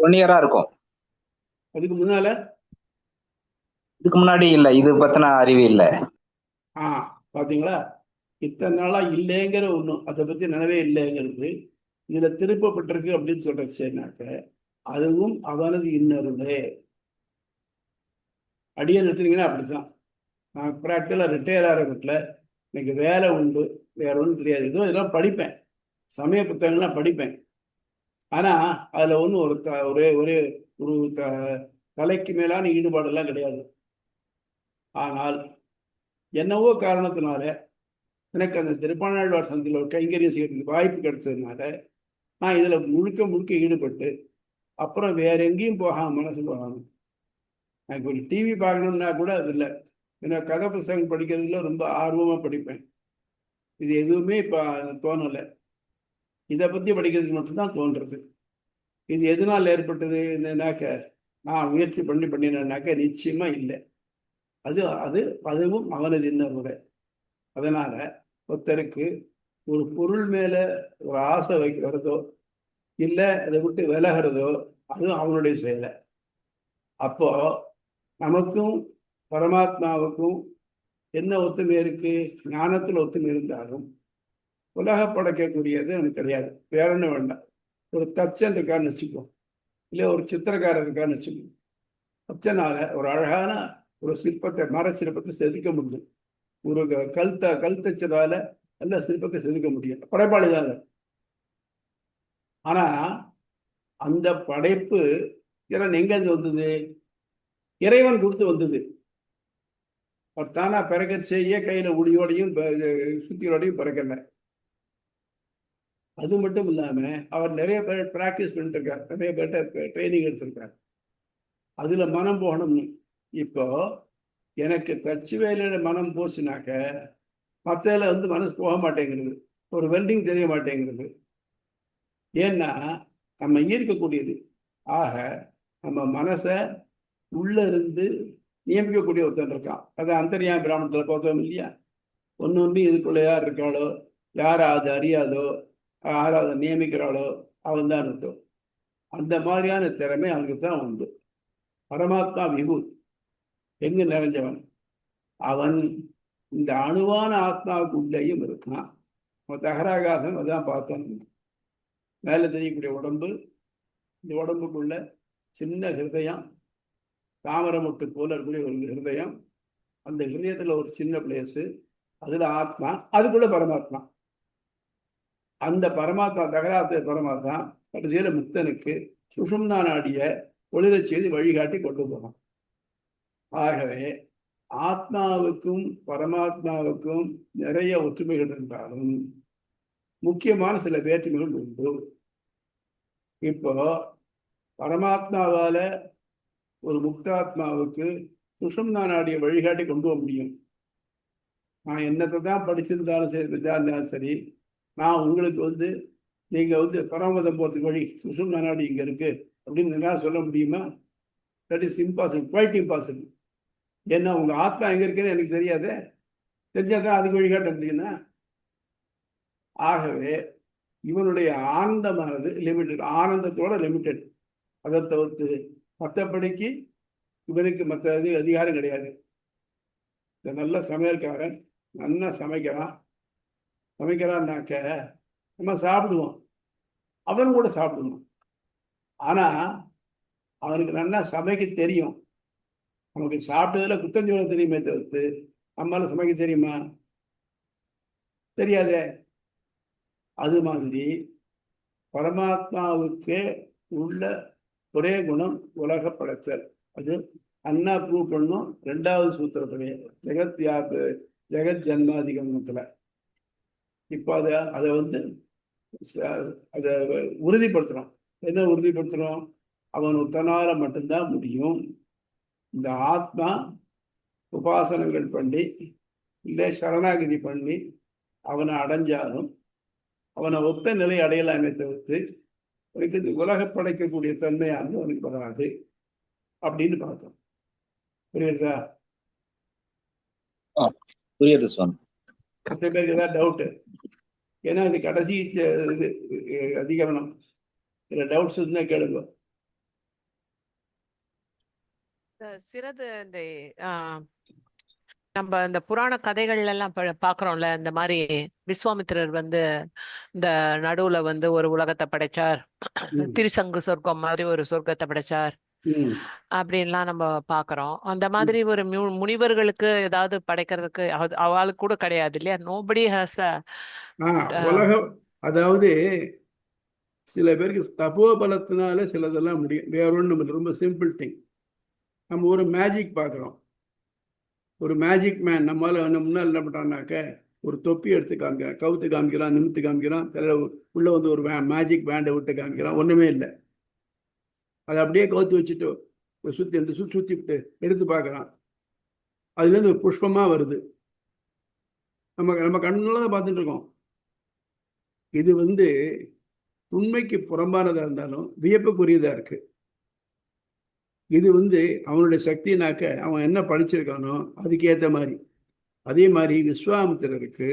1 இயரா இருக்கும். அதுக்கு முன்னால இதுக்கு முன்னாடி இல்ல, இது பத்தின அறிவு இல்ல. பாத்தீங்களா, இத்தனை நாளா இல்லைங்கிற ஒண்ணு, அதை பத்தி நினைவே இல்லைங்கிறது இதுல திருப்பப்பட்டிருக்கு அப்படின்னு சொல்றச்சுனாக்க அதுவும் அவனது இன்னருளே. அடியை நிறுத்தினீங்கன்னா அப்படித்தான். நான் ப்ராக்டிக்கலா ரிட்டையர் ஆகிற வீட்டில் எனக்கு வேலை உண்டு, வேற ஒன்றும் தெரியாது. ஏதோ இதெல்லாம் படிப்பேன், சமய புத்தகங்கள்லாம் படிப்பேன். ஆனா அதுல ஒரே ஒரே ஒரு தலைக்கு மேலான ஈடுபாடெல்லாம் கிடையாது. ஆனால் என்னவோ காரணத்தினால எனக்கு அந்த திருப்பாணாழ்வார் சந்தியில் ஒரு கைங்கரியம் செய்யறதுக்கு வாய்ப்பு கிடைச்சதுனால நான் இதுல முழுக்க முழுக்க ஈடுபட்டு அப்புறம் வேற எங்கேயும் போகாம மனசு போகாம எனக்கு ஒரு டிவி பார்க்கணும்னா கூட அது இல்லை. ஏன்னா கதை புத்தகம் படிக்கிறதுல ரொம்ப ஆர்வமா படிப்பேன். இது எதுவுமே இப்போ தோணலை. இதை பத்தி படிக்கிறதுக்கு மட்டும்தான் தோன்றது. இது எதனால் ஏற்பட்டது என்னன்னாக்க நான் முயற்சி பண்ணினாக்க நிச்சயமா இல்லை. அதுவும் அவனது இன்னொரு. அதனால ஒருத்தருக்கு ஒரு பொருள் மேல ஒரு ஆசை வைக்கிறதோ இல்லை அதை விட்டு விலகிறதோ அதுவும் அவனுடைய செயலை. அப்போ நமக்கும் பரமாத்மாவுக்கும் என்ன ஒத்துமை இருக்கு? ஞானத்தில் ஒத்துமை இருந்தாலும் உலக படைக்கக்கூடியது எனக்கு கிடையாது. வேற என்ன வேண்டாம். ஒரு தச்சன் இருக்கான்னு வச்சுக்கோ, இல்லை ஒரு சித்திரக்காரர் இருக்கான்னு வச்சுக்கோ. தச்சனால ஒரு அழகான ஒரு சிற்பத்தை, மர சிற்பத்தை செதுக்க முடியும். ஒரு கல் தச்சதால நல்ல சிற்பத்தை செதுக்க முடியும், படைப்பாளிதாங்க. ஆனா அந்த படைப்பு எங்க இருந்து வந்தது? இறைவன் கொடுத்து வந்தது. அவர் தானா பிறக்க செய்ய கையில உளியோடையும் சுத்தியோடையும் பிறக்கல. அது மட்டும் இல்லாம அவர் நிறைய பேர் பிராக்டிஸ் பண்ணிட்டு இருக்கார், நிறைய பேர்கிட்ட ட்ரைனிங் எடுத்திருக்கார். அதுல மனம் போகணும்னு. இப்போ எனக்கு தச்சு வேலையில மனம் போச்சுனாக்க மற்றதுல மனசு போக மாட்டேங்கிறது, ஒரு வெல்டிங் தெரிய மாட்டேங்கிறது. ஏன்னா நம்ம ஈர்க்கக்கூடியது. ஆக நம்ம மனசை உள்ள இருந்து நியமிக்கக்கூடிய ஒருத்தன் இருக்கான். அதை அந்தரியாமி பிராமணத்துல பார்த்தோம் இல்லையா? ஒன்று இதுக்குள்ள யார் இருக்காளோ, யார் அது அறியாதோ, யார் அதை நியமிக்கிறாளோ அவன் தான் உண்டு. அந்த மாதிரியான திறமை அவனுக்கு தான் உண்டு. பரமாத்மா விபு எங்கு நிறைஞ்சவன் அவன். இந்த அணுவான ஆத்மாவுக்கு உள்ளேயும் இருக்கான். தகராகாசம் அதான் பார்த்தோம். மேலே தெரியக்கூடிய உடம்பு, இந்த உடம்புக்குள்ள சின்ன ஹிருதயம், தாமரமுட்டு போல இருக்கக்கூடிய ஒரு ஹிருதயம். அந்த ஹிருதயத்துல ஒரு சின்ன பிளேஸு, அதுல ஆத்மா, அதுக்குள்ள பரமாத்மா. அந்த பரமாத்மா தகராத்த பரமாத்மா கடைசியில முக்தனுக்கு சுஷும்னா நாடிய ஒளிரச் செய்து வழிகாட்டி கொண்டு போகும். ஆகவே ஆத்மாவுக்கும் பரமாத்மாவுக்கும் நிறைய ஒற்றுமைகள் இருந்தாலும் முக்கியமான சில வேற்றுமைகள் உண்டு. இப்போ பரமாத்மாவால ஒரு முக்தாத்மாவுக்கு சுஷும்னா நாடிய வழிகாட்டி கொண்டு போக முடியும். நான் என்னத்தை தான் படிச்சிருந்தாலும் சரி, விதா இருந்தாலும் சரி, நான் உங்களுக்கு நீங்க பரமதம் போறதுக்கு வழி சுஷும்னா நாடி இங்க இருக்கு அப்படின்னு என்னால் சொல்ல முடியுமா? That is impossible, quite impossible. ஏன்னா உங்க ஆத்மா எங்க இருக்குன்னு எனக்கு தெரியாதே, தெரிஞ்சாதான் அதுக்கு வழிகாட்ட முடியும்னா. ஆகவே இவனுடைய ஆனந்தமானது லிமிட்டட், ஆனந்தத்தோட லிமிட்டட். அதை தவிர்த்து மற்றபடிக்கு இவனுக்கு மற்ற அதிகாரம் கிடையாது. இந்த நல்ல சமையல்காரன் நல்லா சமைக்கிறான்னாக்க நம்ம சாப்பிடுவோம், அவன் கூட சாப்பிடுவோம். ஆனா அவனுக்கு நல்லா சமைக்க தெரியும். நமக்கு சாப்பிட்டதுல குத்தஞ்சோல தெரியுமே தவிர்த்து நம்மளால சமைக்க தெரியுமா? தெரியாதே. அது மாதிரி பரமாத்மாவுக்கு உள்ள ஒரே குணம் உலக படைத்தல். அது அண்ணா ப்ரூவ் பண்ணும் 2வது சூத்திரத்திலே ஜெகத் ஜன்மாதிகமனத்துல. இப்போ அதை அதை உறுதிப்படுத்துறோம். என்ன உறுதிப்படுத்துறோம்? அவன் ஒத்தனால மட்டும்தான் முடியும். இந்த ஆத்மா உபாசனங்கள் பண்ணி இல்லை சரணாகிதி பண்ணி அவனை அடைஞ்சாலும் அவனை ஒத்த நிலை அடையலாமே தவிர்த்து அவனுக்கு இந்த உலக படைக்கக்கூடிய தன்மையானது அவனுக்கு வராது அப்படின்னு பார்த்தோம். புரியுதா? புரியுது சுவாமி. மற்ற பேருக்கு ஏதாவது டவுட்டு? ஏன்னா இது கடைசி இது அதிகரணம். இதுல டவுட்ஸ் இருந்தா கேளுங்க. சிறது இந்த நம்ம இந்த புராண கதைகள்ல எல்லாம் பாக்குறோம்ல, இந்த மாதிரி விஸ்வாமித்திரர் இந்த நடுவுல ஒரு உலகத்தை படைச்சார், திரிசங்கு சொர்க்கம் மாதிரி ஒரு சொர்க்கத்தை படைச்சார் அப்படின்லாம் நம்ம பாக்குறோம். அந்த மாதிரி ஒரு முனிவர்களுக்கு ஏதாவது படைக்கிறதுக்கு அவளுக்கு கூட கிடையாது இல்லையா? நோபடி ஹாஸ் உலகம். அதாவது சில பேருக்கு தபோபலத்தினால சிலதெல்லாம் முடியும், வேற ஒன்றும் ரொம்ப சிம்பிள் திங். நம்ம ஒரு மேஜிக் பார்க்குறோம், ஒரு மேஜிக் மேன் நம்மளால முன்னால் என்ன பண்ணுறான்னாக்க ஒரு தொப்பி எடுத்து காமிக்கிறான், கவுத்து காமிக்கிறான், நிமித்து காமிக்கிறான், தலையில் உள்ள ஒரு மேஜிக் பேண்டை விட்டு காமிக்கிறான், ஒன்றுமே இல்லை. அதை அப்படியே கவுத்து வச்சுட்டு சுற்றி விட்டு எடுத்து பார்க்குறான், அதுலேருந்து ஒரு புஷ்பமாக வருது. நம்ம கண்ணெல்லாம் தான் பார்த்துட்டு இருக்கோம். இது உண்மைக்கு புறம்பானதாக இருந்தாலும் வியப்புக்குரியதாக இருக்கு. இது அவனுடைய சக்தினாக்க அவன் என்ன படிச்சிருக்கானோ அதுக்கு ஏற்ற மாதிரி. அதே மாதிரி விஸ்வாமித்திரருக்கு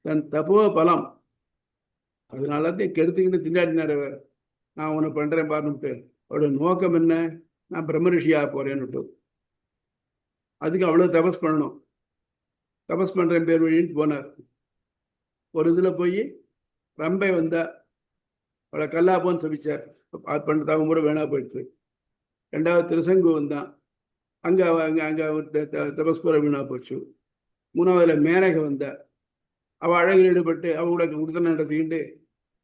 தன் தபோ பலம் அதனால தான் கெடுத்துக்கிட்டு திண்டாடினார். நான் ஒன்று பண்ணுறேன் பாருன்னுட்டு. அவருடைய நோக்கம் என்ன? நான் பிரம்மரிஷியாக போறேன்னுட்டு. அதுக்கு அவ்வளோ தபஸ் பண்ணணும். தபஸ் பண்ணுறேன் பேர் வழின்ட்டு போனார். ஒரு இதில் போய் ரம்பை வந்தா அவளை கல்லாப்போன்னு சபிச்சார். அது பண்ணுற தவமுறை வேணா போயிடுச்சு. 2வது திருசங்கு வந்தான், அங்கே தபஸ்புர வீணா போச்சு. 3வதுல மேனக வந்தா, அவள் அழகில் ஈடுபட்டு அவங்களோட உடுத்தனை நடத்திக்கிட்டு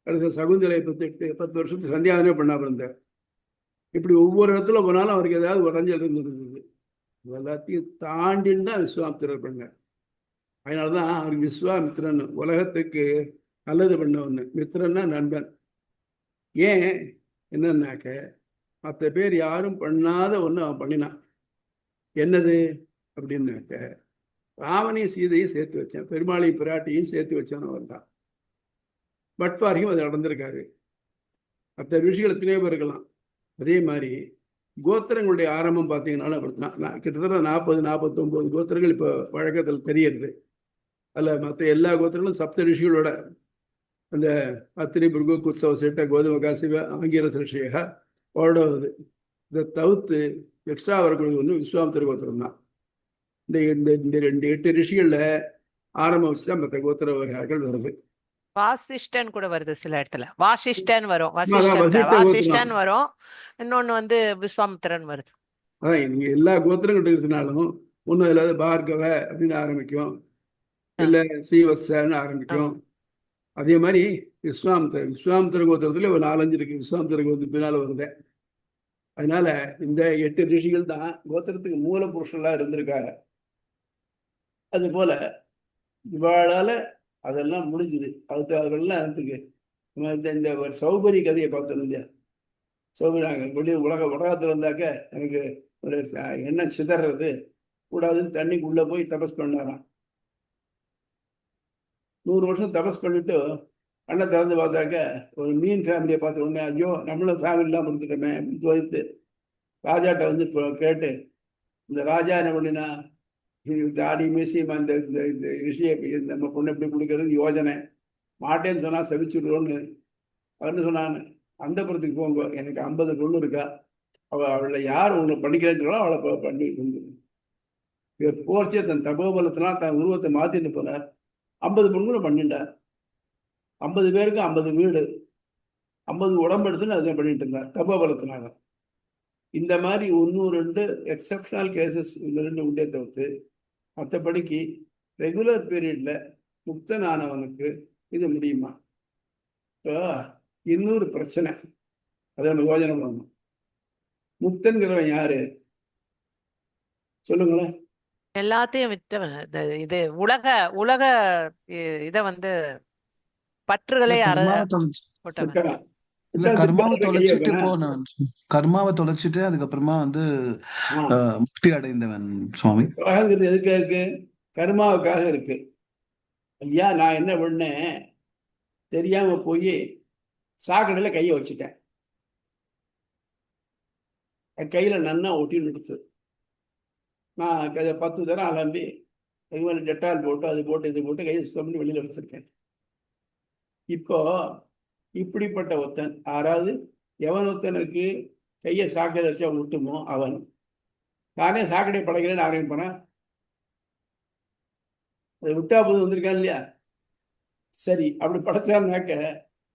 அடுத்த சகுந்தலையை பத்துட்டு 10 வருஷத்துக்கு சந்தியாதனே பண்ணா பிறந்தார். இப்படி ஒவ்வொரு இடத்துல போனாலும் அவருக்கு ஏதாவது உடஞ்சல் இருந்தது. எல்லாத்தையும் தாண்டின்னு தான் விஸ்வாமித்திரர் பண்ணார். அதனாலதான் அவருக்கு விஸ்வாமித்திரன், உலகத்துக்கு நல்லது பண்ண ஒண்ணு. மித்திரன்னா நண்பன். ஏன் என்னன்னாக்க, மற்ற பேர் யாரும் பண்ணாத ஒண்ணு அவன் பண்ணினான். என்னது அப்படின்னாக்க, ராமனையும் சீதையும் சேர்த்து வச்சான், பெருமாளையும் பிராட்டியும் சேர்த்து வச்சான். அவன் தான் பட்பாரியும் அது நடந்திருக்காது. மற்ற ரிஷிகள் எத்தனையோ பேர் இருக்கலாம். அதே மாதிரி கோத்திரங்களுடைய ஆரம்பம் பார்த்தீங்கன்னாலும் அப்படித்தான். கிட்டத்தட்ட 40-49 கோத்திரங்கள் இப்போ வழக்கத்தில் தெரியறது. அதில் மற்ற எல்லா கோத்திரங்களும் சப்த ரிஷிகளோட, அந்த அத்திரி, பிருகு, குத்சவ, சேட்ட, கோதும, காசிவ, ஆங்கிரச ரிஷியாக ஓடுவது. இதை தவிர்த்து எக்ஸ்ட்ரா வரக்கூடியது ஒன்று விஸ்வாமித்திர கோத்திரம் தான். இந்த 8 ரிஷிகளில் ஆரம்பம் வச்சு தான் மற்ற கோத்திர வகைகள் வருது. வாசிஷ்டன் கூட வருது சில இடத்துல. வாசிஷ்டன் வரும், வசிஷ்ட வாசிஷ்டன் வரும். இன்னொன்னு வந்து விஸ்வாமித்திரன் வருது. அதான் நீங்க எல்லா கோத்திரங்கள் இருக்கிறதுனாலும் ஒன்றும் இல்லாத பார்கவ அப்படின்னு ஆரம்பிக்கும், இல்லை ஸ்ரீவத்சன்னு ஆரம்பிக்கும். அதே மாதிரி விஸ்வாமித்திர கோத்திரத்துல ஒரு 4-5 இருக்கு. விஸ்வாமித்திர கோத்திரம் பின்னால வருது. அதனால இந்த 8 ரிஷிகள் தான் கோத்திரத்துக்கு மூல புருஷர்களா இருந்திருக்காங்க. அது போல இவாளால அதெல்லாம் முடிஞ்சுது. அதெல்லாம் இருக்கு. இந்த ஒரு சௌபரி கதையை பார்த்தோம் இல்லையா? சௌபரி வெளியே உலகத்துல வந்தாக்க எனக்கு ஒரு எண்ணெய் சிதறது கூடாதுன்னு தண்ணிக்குள்ள போய் தபஸ் பண்ணாராம். 100 வருஷம் தபஸ் பண்ணிட்டு அண்ணை திறந்து பார்த்தாக்க ஒரு மீன் ஃபேமிலியை பார்த்த உடனே, ஐயோ நம்மளும் ஃபேமிலிலாம் கொடுத்துட்டோமே அப்படின்னு தோய்த்து ராஜாட்ட வந்து இப்போ கேட்டு, இந்த ராஜா என்ன பண்ணினா, தாடி மீசியமா இந்த ரிஷியை நம்ம பொண்ணு எப்படி கொடுக்கறது யோஜனை, மாட்டேன்னு சொன்னா சவிச்சுடுறோன்னு அவர்னு சொன்னான்னு, அந்த புறத்துக்கு போங்க, எனக்கு 50 பொண்ணு இருக்கா, அவளை யார் உங்களை பண்ணிக்கிறேன்னு சொல்லலாம், அவளை பண்ணி இவர் போர்ச்சியை தன் தபோபலத்தினா தன் உருவத்தை மாத்திட்டு போனார். 50 பொண்ணுங்களை பண்ணிட்டார். 50 பேருக்கு 50 வீடு, 50 உடம்பு எடுத்துன்னு அதை பண்ணிட்டு இருந்தார் தபோபலத்தினால. இந்த மாதிரி 1-2 எக்ஸப்ஷனல் கேசஸ் இந்த 2 உண்டே தவிர்த்து மற்றபடிக்கு ரெகுலர் பீரியட்ல முக்தனானவனுக்கு இது முடியுமா? இப்போ இன்னொரு பிரச்சனை, அதை நம்ம யோஜனை பண்ணணும். முக்தன்கிறவன் யாரு சொல்லுங்களேன்? எல்லாத்தையும் விட்டவன். இது உலக இத வந்து பற்றுகளை போட்டவன். இல்ல, கர்மாவை தொலைச்சிட்டு போனவன். கர்மாவை தொலைச்சிட்டு அதுக்கப்புறமா வந்து முக்தி அடைந்தவன் சுவாமி. எதுக்காக இருக்கு? கர்மாவுக்காக இருக்கு. ஐயா நான் என்ன பண்ணேன், தெரியாம போய் சாக்கடையில கையை வச்சுட்டேன். கையில நன்னா ஒட்டி நிறுத்து. நான் 10 தரம் அலம்பி கையில் டெட்டால் போட்டு அது போட்டு இது போட்டு கையை சுத்தம் பண்ணி வெளியில வச்சிருக்கேன். இப்போ இப்படிப்பட்ட ஒருத்தன், யாராவது எவன் ஒருத்தனுக்கு கையை சாக்கடை வச்சா விட்டுமோ அவன் நானே சாக்கடை படைக்கிறேன்னு ஆரம்பிப்பானா? அதை விட்டா போது வந்திருக்கான் இல்லையா? சரி, அப்படி படைச்சான்னாக்க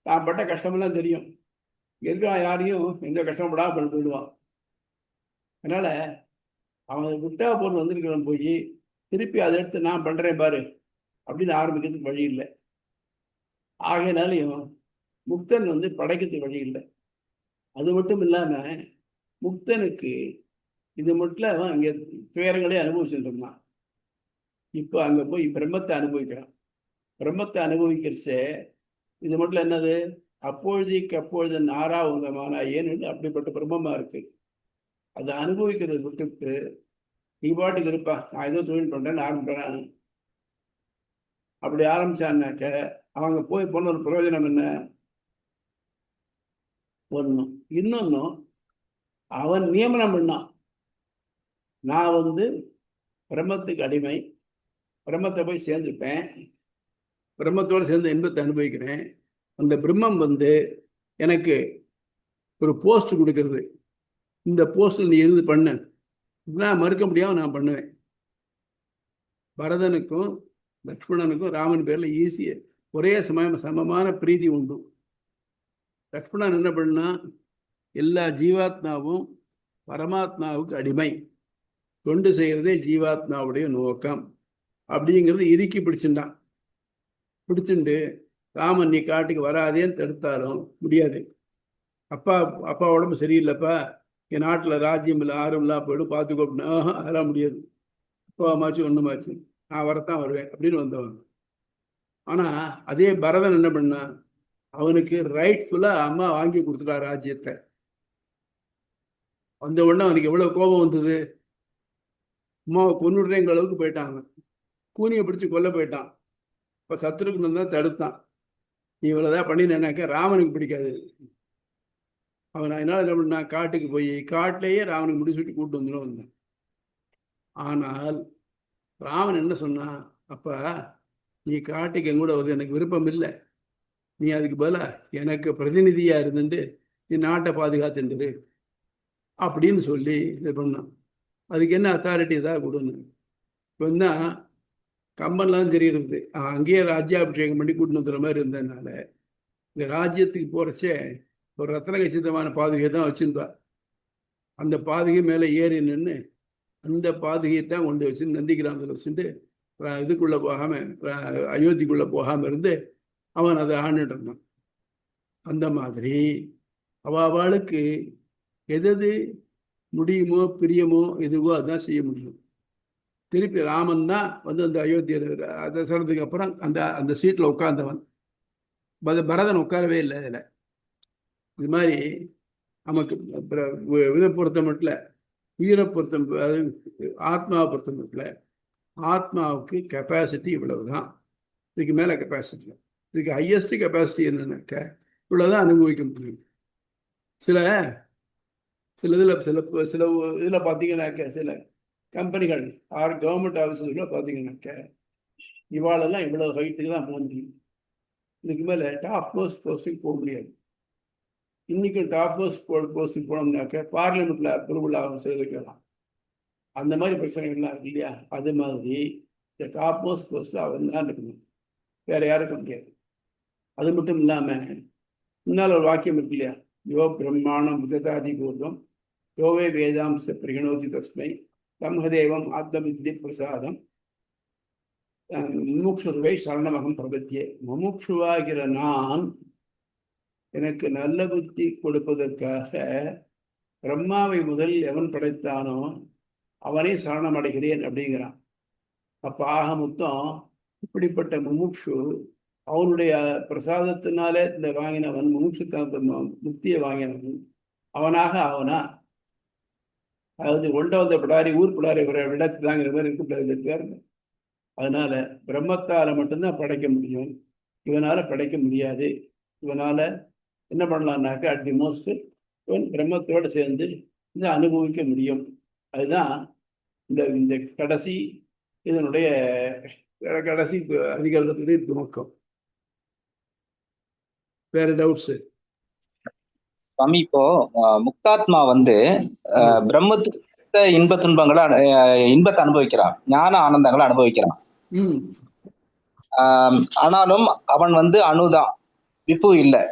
நான் பட்ட கஷ்டமெல்லாம் தெரியும். இருக்கிறான் யாரையும் எந்த கஷ்டப்படாம பண்ணிவிடுவான். அதனால அவன் விட்டா போது வந்திருக்கிறவன் போய் திருப்பி அதை எடுத்து நான் பண்றேன் பாரு அப்படின்னு ஆரம்பிக்கிறதுக்கு வழி இல்லை. ஆகையினாலையும் முக்தன் வந்து படைக்கிறதுக்கு வழி இல்லை. அது மட்டும் இல்லாம முக்தனுக்கு இது மட்டும் அவன் அங்கே துயரங்களே அனுபவிச்சுட்டு இருந்தான். இப்போ அங்க போய் பிரம்மத்தை அனுபவிக்கிறான். பிரம்மத்தை அனுபவிக்கிறச்சே இது மட்டும் என்னது, அப்பொழுதைக்கு அப்பொழுது நாரா உந்தமானா ஏன்னு அப்படிப்பட்ட பிரம்மமா இருக்கு. அதை அனுபவிக்கிறத விட்டுவிட்டு நீ பாட்டுக்கு இருப்பா, நான் ஏதோ தொழில் பண்றேன்னு ஆரம்பிக்கிறேன். அப்படி ஆரம்பிச்சான்னாக்க அவங்க போய் போன ஒரு பிரயோஜனம் என்ன? ஒன்றும் இன்னொன்னும் அவன் நியமனம் பண்ணான், நான் வந்து பிரம்மத்துக்கு அடிமை, பிரம்மத்தை போய் சேர்ந்துட்டேன், பிரம்மத்தோடு சேர்ந்து இன்பத்தை அனுபவிக்கிறேன். அந்த பிரம்மம் வந்து எனக்கு ஒரு போஸ்ட் கொடுக்கறது, இந்த போஸ்ட் நீ எது பண்ண, நான் மறுக்க முடியாம நான் பண்ணுவேன். பரதனுக்கும் லக்ஷ்மணனுக்கும் ராமன் பேர்ல ஈஸிய ஒரே சமமான பிரீதி உண்டு. லக்ஷ்மணன் என்ன பண்ணா, எல்லா ஜீவாத்மாவும் பரமாத்மாவுக்கு அடிமை, தொண்டு செய்யறதே ஜீவாத்மாவுடைய நோக்கம் அப்படிங்கிறது இறுக்கி பிடிச்சுட்டான். பிடிச்சுண்டு ராமன் நீ காட்டுக்கு வராதேன்னு தடுத்தாலும் முடியாது. அப்பா உடம்பு சரியில்லைப்பா, என் நாட்டில் ராஜ்யம் இல்லை, ஆறும் இல்லா போயிடும், பார்த்துக்கோ அப்படின்னா அதெல்லாம் முடியாது, கோவமாச்சு ஒண்ணுமாச்சு நான் வரத்தான் வருவேன் அப்படின்னு வந்தவன். ஆனா அதே பரதன் என்ன பண்ணா, அவனுக்கு ரைட்ஃபுல்லா அம்மா வாங்கி கொடுத்துட்டா ராஜ்யத்தை. வந்த உடனே அவனுக்கு எவ்வளவு கோபம் வந்தது, அம்மாவை கொன்னுடுறேங்கிற அளவுக்கு போயிட்டாங்க. கூனியை பிடிச்சு கொல்ல போயிட்டான். இப்ப சத்ருக்னன் தான் தடுத்தான். நீ இவ்வளவுதான் பண்ணினாக்க ராமனுக்கு பிடிக்காது. அவன் அதனால என்ன பண்ணா, காட்டுக்கு போய் காட்டிலேயே ராமனுக்கு முடிச்சுட்டு கூப்பிட்டு வந்துடும் வந்தான். ஆனால் ராமன் என்ன சொன்னான், அப்பா நீ காட்டுக்கு எங்கூட வருது எனக்கு விருப்பம் இல்லை, நீ அதுக்கு பதிலா எனக்கு பிரதிநிதியா இருந்துட்டு நீ நாட்டை பாதுகாத்துரு அப்படின்னு சொல்லி இது பண்ணான். அதுக்கு என்ன அத்தாரிட்டி தான் கொடுன்னு. இப்போ தான் கம்பன்லாம் தெரியுது, அங்கேயே ராஜ்யாபிஷேகம் பண்ணி கூட்டின்னு வந்துற மாதிரி இருந்ததுனால இந்த ராஜ்யத்துக்கு போறச்சே ஒரு ரத்ன கச்சிதமான பாதுகை தான் வச்சுருந்தா. அந்த பாதுகை மேலே ஏறி நின்று அந்த பாதுகையை தான் கொண்டு வச்சு நந்தி கிராமத்தில் வச்சுட்டு இதுக்குள்ளே போகாமல், அயோத்திக்குள்ளே போகாமல் இருந்து அவன் அதை ஆண்டுட்டு இருந்தான். அந்த மாதிரி அவளுக்கு எது முடியுமோ பிரியமோ எதுவோ அதுதான் செய்ய முடியும். திருப்பி ராமன் தான் வந்து அந்த அயோத்தியை தசரத்துக்கு அப்புறம் அந்த அந்த சீட்டில் உட்கார்ந்தவன். பரதன் உட்காரவே இல்லை அதில். இது மாதிரி நமக்கு இதை பொறுத்த மட்டும், உயிரை பொறுத்த, அது ஆத்மாவை பொறுத்த மட்டும், ஆத்மாவுக்கு கெப்பாசிட்டி இவ்வளவுதான், இதுக்கு மேலே கெப்பாசிட்டி, இதுக்கு ஹையஸ்ட் கெப்பாசிட்டி என்னன்னாக்க இவ்வளோதான் அனுபவிக்க முடியும். சில இதில் பார்த்தீங்கன்னாக்க சில கம்பெனிகள் ஆர் கவர்மெண்ட் ஆஃபீஸர்ஸில் பார்த்தீங்கன்னாக்க இவாளெல்லாம் இவ்வளோ ஹைட்டுக்கு தான் போக முடியும், இதுக்கு மேலே டாப் போஸ்டிங் போக முடியாது. இன்னைக்கு டாப் போஸ்டிங் போனோம்னாக்க பார்லிமெண்ட்ல அப்ரூவல் ஆகும் செய்துக்கலாம். அந்த மாதிரி பிரச்சனைகள்லாம் இருக்கு இல்லையா, அது மாதிரி இந்த டாப் போஸ்ட் அவன் தான் இருக்கணும், வேற யாரும் இருக்க முடியாது. அது மட்டும் இல்லாமல் முன்னால் ஒரு வாக்கியம் இருக்கு இல்லையா, யோ பிரம்மாணம் விததாதி பூர்வம் யோவே வேதாம்ச பிரகணோதி தஸ்மை தம்ஹதேவம் ஆத்மவித்தி பிரசாதம் முமுட்சுவை சரணமகம் பிரபத்தியே. முமுட்சுவாகிற நான் எனக்கு நல்ல புத்தி கொடுப்பதற்காக பிரம்மாவை முதலில் எவன் படைத்தானோ அவனே சரணமடைகிறேன் அப்படிங்கிறான். அப்ப ஆக மொத்தம் இப்படிப்பட்ட முமுட்சு அவனுடைய பிரசாதத்தினாலே இந்த வாங்கினவன், முமுட்சுத்தனத்தை முக்தியை வாங்கினவன் அவனாக அவனா, அதாவது கொண்ட வந்த பிடாரி ஊர் பிடாரி விடத்து தாங்கிற மாதிரி இருக்கக்கூடாது. அதனால பிரம்மத்தால மட்டும்தான் படைக்க முடியும், இவனால படைக்க முடியாது. இவனால என்ன பண்ணலான்னாக்க அட் தி மோஸ்ட் இவன் பிரம்மத்தோடு சேர்ந்து இதை அனுபவிக்க முடியும். அதுதான் இந்த கடைசி இதனுடைய கடைசி அதிகாரத்துடைய துவக்கம். வேற டவுட்ஸ்? சுவாமி, இப்போ முக்தாத்மா வந்து பிரம்மத்துக்கு இன்ப துன்பங்களை இன்பத்தை அனுபவிக்கிறான், ஞான ஆனந்தங்களை அனுபவிக்கிறான். ஆனாலும் அவன் வந்து அணுதான், விப்பு இல்லை.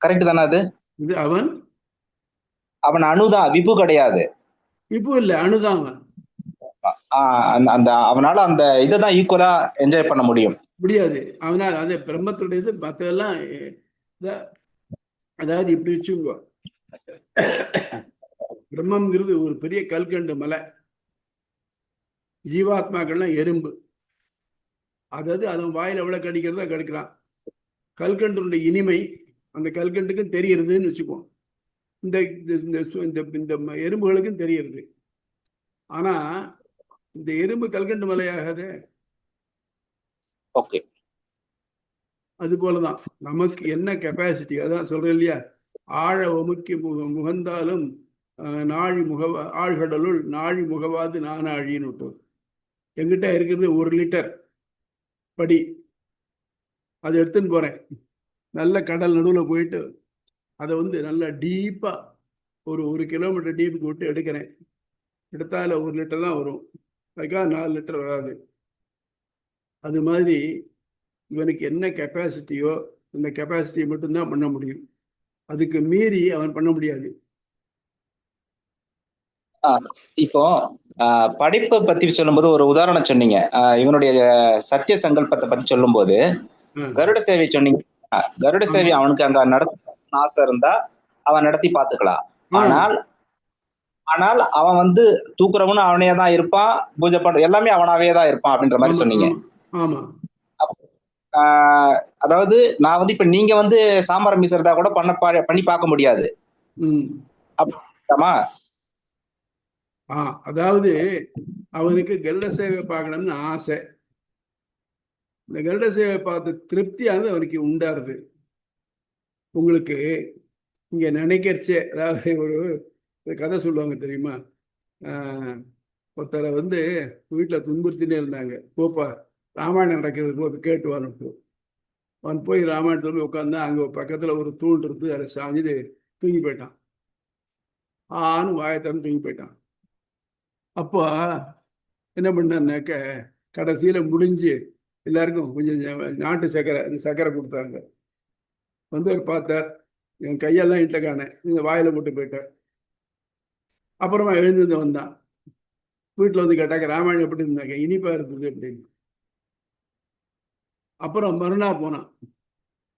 கரெக்ட் தானே? அது அவன் அணுதான், விப்பு கிடையாது. விப்பு இல்லை, அணுதான் அவன். அந்த அவனால அந்த இதைதான் ஈக்குவலா என்ஜாய் பண்ண முடியாது. அவனால அதே பிரம்மத்துடையது மற்றெல்லாம். அதாவது இப்படி வச்சுக்கோ, பிரம்மங்கிறது ஒரு பெரிய கல்கண்டு மலை, ஜீவாத்மாக்கள்லாம் எறும்பு. அதாவது அதன் வாயில் எவ்வளவு கடிக்கிறதோ கடிக்கிறான். கல்கண்டுடைய இனிமை அந்த கல்கண்டுக்கும் தெரியுறதுன்னு வச்சுக்கோ, இந்த எறும்புகளுக்கும் தெரியுறது. ஆனா இந்த எறும்பு கல்கண்டு மலையாகாது. ஓகே, அது போலதான் நமக்கு என்ன கெப்பாசிட்டி, அதான் சொல்றேன் இல்லையா, ஆழ ஒமுக்கி முகந்தாலும் நாழி ஆழ்கடலுள் நாழி முகவாது நானாழின்னு விட்டு. எங்கிட்ட இருக்கிறது 1 லிட்டர் படி, அதை எடுத்துன்னு போறேன், நல்ல கடல் நடுவில் போயிட்டு அதை வந்து நல்லா டீப்பா ஒரு 1 கிலோமீட்டர் டீப்புக்கு விட்டு எடுக்கிறேன். எடுத்தால 1 லிட்டர் தான் வரும், அதுக்காக 4 லிட்டர் வராது. அது மாதிரி இவனுக்கு என்ன கெப்பாசிட்டியோ அந்த கெப்பாசிட்டியை மட்டும்தான் பண்ண முடியும், அதுக்கு மீறி அவன் பண்ண முடியாது. இப்போ படிப்பை பத்தி சொல்லும்போது ஒரு உதாரணம் சொன்னீங்க, இவனுடைய சத்திய சங்கல்பத்தை பத்தி சொல்லும் போது கருட சேவை சொன்னீங்க. கருட சேவை அவனுக்கு அங்க நடத்த ஆசை இருந்தா அவன் நடத்தி பார்த்துக்கலாம். ஆ, ஆனால் ஆனால் அவன் வந்து தூக்குறவனும் அவனே தான் இருப்பான், பூஜை பண்ற எல்லாமே அவனாவே தான் இருப்பான் அப்படின்ற மாதிரி ஆமா சொன்னீங்க. ஆமா ஆமா அதாவது நான் வந்து இப்ப நீங்க வந்து சாம்பார் மீசறதா கூட பண்ணி பார்க்க முடியாது. ம் அப்படிமா? அதாவது அவனுக்கு கருட சேவை பார்க்கணும்னு ஆசை. இந்த கருட சேவை பார்த்து திருப்தியானது அவனுக்கு உண்டாருது. உங்களுக்கு இங்க நினைக்கிறச்சே, அதாவது ஒரு கதை சொல்லுவாங்க தெரியுமா? ஒருத்தரை வந்து வீட்டில் துன்புறுத்தினே இருந்தாங்க. போப்பா ராமாயணம் நடக்கிறது போய் கேட்டு வரணும். அவன் போய் ராமாயணத்துல போய் உட்காந்தா அங்கே பக்கத்தில் ஒரு தூண் இருந்து அதை சாஞ்சிட்டு தூங்கி போயிட்டான். வாயத்தன்னு தூங்கி போயிட்டான். அப்போ என்ன பண்ணாக்க கடைசியில் முடிஞ்சு எல்லாருக்கும் கொஞ்சம் நாட்டு சர்க்கரை கொடுத்தாங்க. வந்து அவர் பார்த்தார், என் கையெல்லாம் இட்ட காணேன், இந்த வாயில போட்டு போயிட்டார். அப்புறமா எழுந்து வந்தான். வீட்டில் வந்து கேட்டாக்க ராமாயணம் எப்படி இருந்தாங்க, இனிப்பா இருந்தது அப்படின்னு. அப்புறம் மறுநாள் போனான்.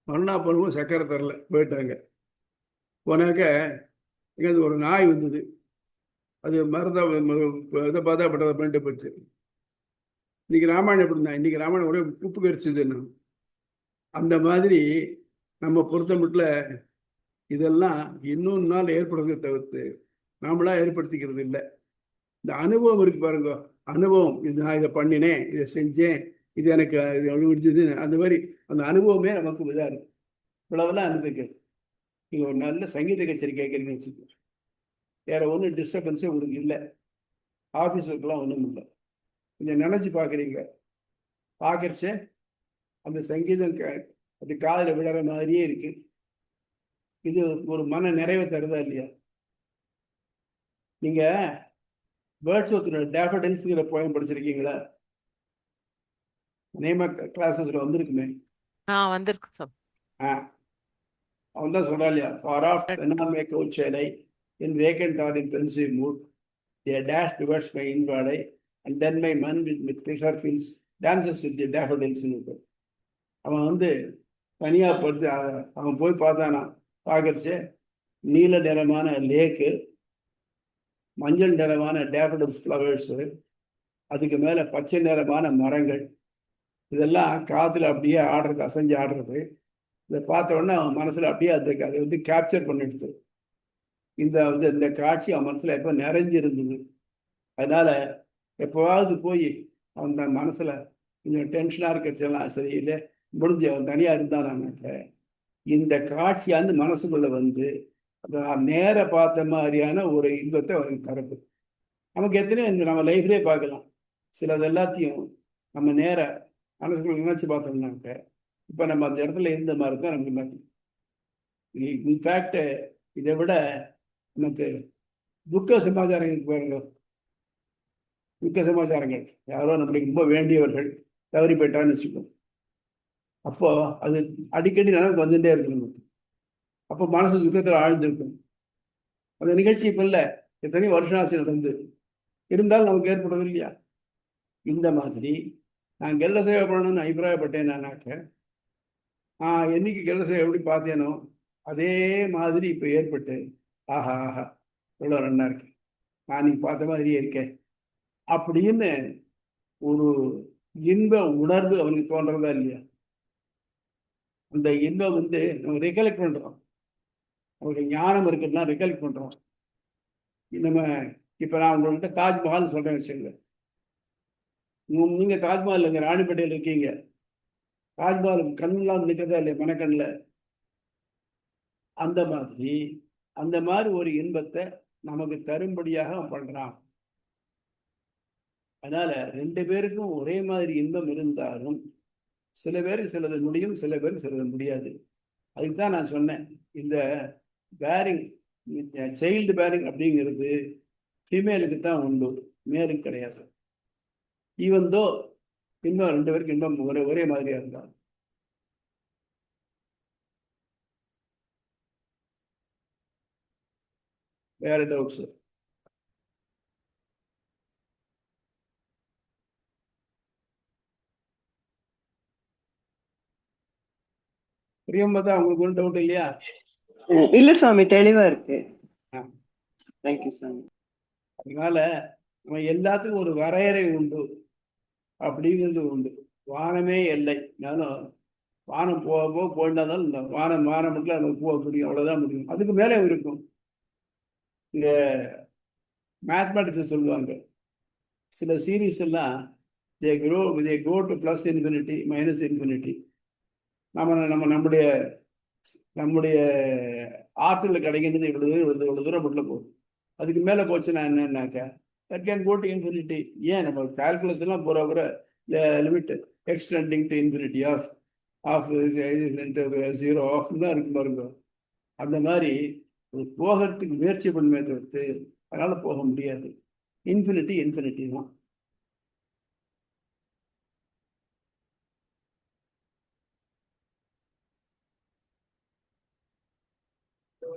மறுநாள் போனவும் சர்க்கரை தரல, போயிட்டாங்க. போனாக்க எங்கேயாவது ஒரு நாய் வந்தது. அது இதை பதாப்பட்டதை பண்ணிட்டு போச்சு. இன்னைக்கு ராமாயணம் எப்படி இருந்தா, இன்னைக்கு ராமாயணம் ஒரே உப்பு கரிச்சதுன்னு. அந்த மாதிரி நம்ம பொறுத்த மட்டும் இதெல்லாம் இன்னொரு நாள் ஏற்படுறதை தவிர்த்து நாமளா ஏற்படுத்திக்கிறது இல்லை. இந்த அனுபவம் இருக்கு பாருங்க, அனுபவம். இது நான் இதை பண்ணினேன், இதை செஞ்சேன், இது எனக்கு இது முடிஞ்சது, அந்த மாதிரி அந்த அனுபவமே நமக்கு இதாக இருக்கும். இவ்வளவுலாம் அனுபவிக்க. நீங்க ஒரு நல்ல சங்கீத கச்சேரி கேட்குறீங்கன்னு வச்சுக்கோங்க, வேற ஒன்றும் டிஸ்டர்பன்ஸே உங்களுக்கு இல்லை. ஆஃபீஸ் ஒர்க்லாம் ஒன்றும் இல்லை. கொஞ்சம் நினைச்சு பார்க்குறீங்க, பார்க்கறச்சே அந்த சங்கீதம் அது காதில் விடுற மாதிரியே இருக்கு. இது ஒரு மன நிறைவை தருதா இல்லையா? நீங்க வேர்ட்ஸ்வொர்த்தோட டேஃபடில்ஸ்ங்கிற போயம் படிச்சிருக்கீங்களா? நேம கிளாஸஸ்ல வந்திருக்குமே. வந்திருக்கு சார். அவன் தான் சொல்றா இல்லையா, ஃபார் ஆஃப் தென்னான்மை கவுச்சேலை in vacant or in pensive mood, they dash towards my inward eye, and then my man with pleasure feels dances with the daffodils. அவன் வந்து தனியா படுத்து அவன் போய் பார்த்தானா, பார்க்கறச்சு நீல நிறமான லேக்கு, மஞ்சள் நிறமான டேஃபடில்ஸ் ஃப்ளவர்ஸ், அதுக்கு மேல பச்சை நிறமான மரங்கள், இதெல்லாம் காத்துல அப்படியே ஆடுறது, அசைஞ்சு ஆடுறது. இதை பார்த்த உடனே அவன் மனசுல அப்படியே அதை வந்து கேப்சர் பண்ணிடுது. இந்த காட்சி அவன் மனசுல எப்போ நிறைஞ்சிருந்தது. அதனால எப்போவாவது போய் அவன் மனசுல கொஞ்சம் டென்ஷனா இருக்கிறதெல்லாம் சரியில்லை, முடிஞ்சு அவன் தனியா இருந்தானாக்க இந்த காட்சியாந்து மனசுக்குள்ள வந்து அதை நேர பார்த்த மாதிரியான ஒரு இன்பத்தை அவனுக்கு தரப்பு. நமக்கு எத்தனையோ நம்ம லைஃப்லேயே பார்க்கலாம். சிலது எல்லாத்தையும் நம்ம நேர மனசுக்குள்ள நினைச்சு பார்த்தோம்னாக்க இப்போ நம்ம அந்த இடத்துல இருந்த மாதிரி தான் நமக்கு. இன்ஃபேக்ட் இதை விட நமக்கு துக்க சமாச்சாரங்களுக்கு பாருங்க. துக்க சமாச்சாரங்கள், யாரோ நம்மளுக்கு ரொம்ப வேண்டியவர்கள் தவறி போயிட்டான்னு வச்சுக்கோ, அப்போ அது அடிக்கடி நினைவுக்கு வந்துட்டே இருக்கு நமக்கு. அப்போ மனசு துக்கத்தில் ஆழ்ந்திருக்கும். அந்த நிகழ்ச்சி இப்போ இல்லை, எத்தனையோ வருஷம் ஆச்சு நடந்து, இருந்தாலும் நமக்கு ஏற்படுறது இல்லையா? இந்த மாதிரி நான் கெல்ல சேவை பண்ணணும்னு அபிப்பிராயப்பட்டேன். நானாக்க என்னைக்கு கெல்ல சேவை எப்படி பார்த்தேனோ அதே மாதிரி இப்போ ஏற்பட்டு, ஆஹா ஆஹா எவ்வளோ நன்னா இருக்கேன், நான் நீ பார்த்த மாதிரியே இருக்கேன் அப்படின்னு ஒரு இன்ப உணர்வு அவனுக்கு தோன்றதா இல்லையா? அந்த இன்பம் வந்து நம்ம ரெகலெக்ட் பண்றோம். அவருடைய ஞானம் இருக்குன்னா ரெகலெக்ட் பண்றோம். நம்ம இப்ப நான் உங்கள்கிட்ட தாஜ்மஹால் சொல்றேன் வச்சுங்க. நீங்க தாஜ்மஹால் இல்லைங்க, ராணிப்பேட்டையில் இருக்கீங்க. தாஜ்மஹால் கண்ணெல்லாம் நிற்கிறதா இல்லையா மனக்கண்ணில்? அந்த மாதிரி ஒரு இன்பத்தை நமக்கு தரும்படியாக அவன் பண்றான். அதனால ரெண்டு பேருக்கும் ஒரே மாதிரி இன்பம் இருந்தாலும் சில பேருக்கு சிலது முடியும், சில பேருக்கு சிலது முடியாது. அதுக்கு தான் நான் சொன்னேன், இந்த பேரிங், சைல்டு பேரிங் அப்படிங்கிறது ஃபீமேலுக்கு தான் உண்டு, மேலுக்கு கிடையாது. ஈவன் தோ இன்பம் ரெண்டு பேருக்கு இன்பம் ஒரே மாதிரியா இருந்தால். வேற டவுட்ஸ்? பிரியம்பதா, உங்களுக்கு ஒரு டவுட் இல்லையா? இல்ல சுவாமி, தெளிவா இருக்கு. ஆ. தேங்க்யூ சுவாமி. அதனால நம்ம எல்லாத்துக்கும் ஒரு வரையறை உண்டு அப்படிங்கிறது உண்டு. வானமே எல்லை. நானும் வானம் போக போக போயிட்டாதான் இந்த வானம் வானம் மட்டும் நமக்கு போக முடியும், அவ்வளவுதான் முடியும். அதுக்கு மேலே இருக்கும். இந்த மேத்மெட்டிக்ஸ் சொல்லுவாங்க, சில சீரீஸ் எல்லாம் they go to plus infinity minus infinity. நம்முடைய நம்முடைய ஆற்றல் கிடைக்கின்றது இவ்வளவு தூரம் இவ்வளவு தூரம் மட்டும் போகும். அதுக்கு மேலே போச்சுன்னா என்னன்னாக்கா that can go to infinity. ஏன் நம்ம கால்குலஸ் எல்லாம் போகிற limit extending to infinity of of zero of தான் இருக்கும் பாருங்க. அந்த மாதிரி அது போகிறதுக்கு முயற்சி பண்ணுமே தவிர்த்து அதனால போக முடியாது. இன்ஃபினிட்டி இன்ஃபினிட்டி தான்.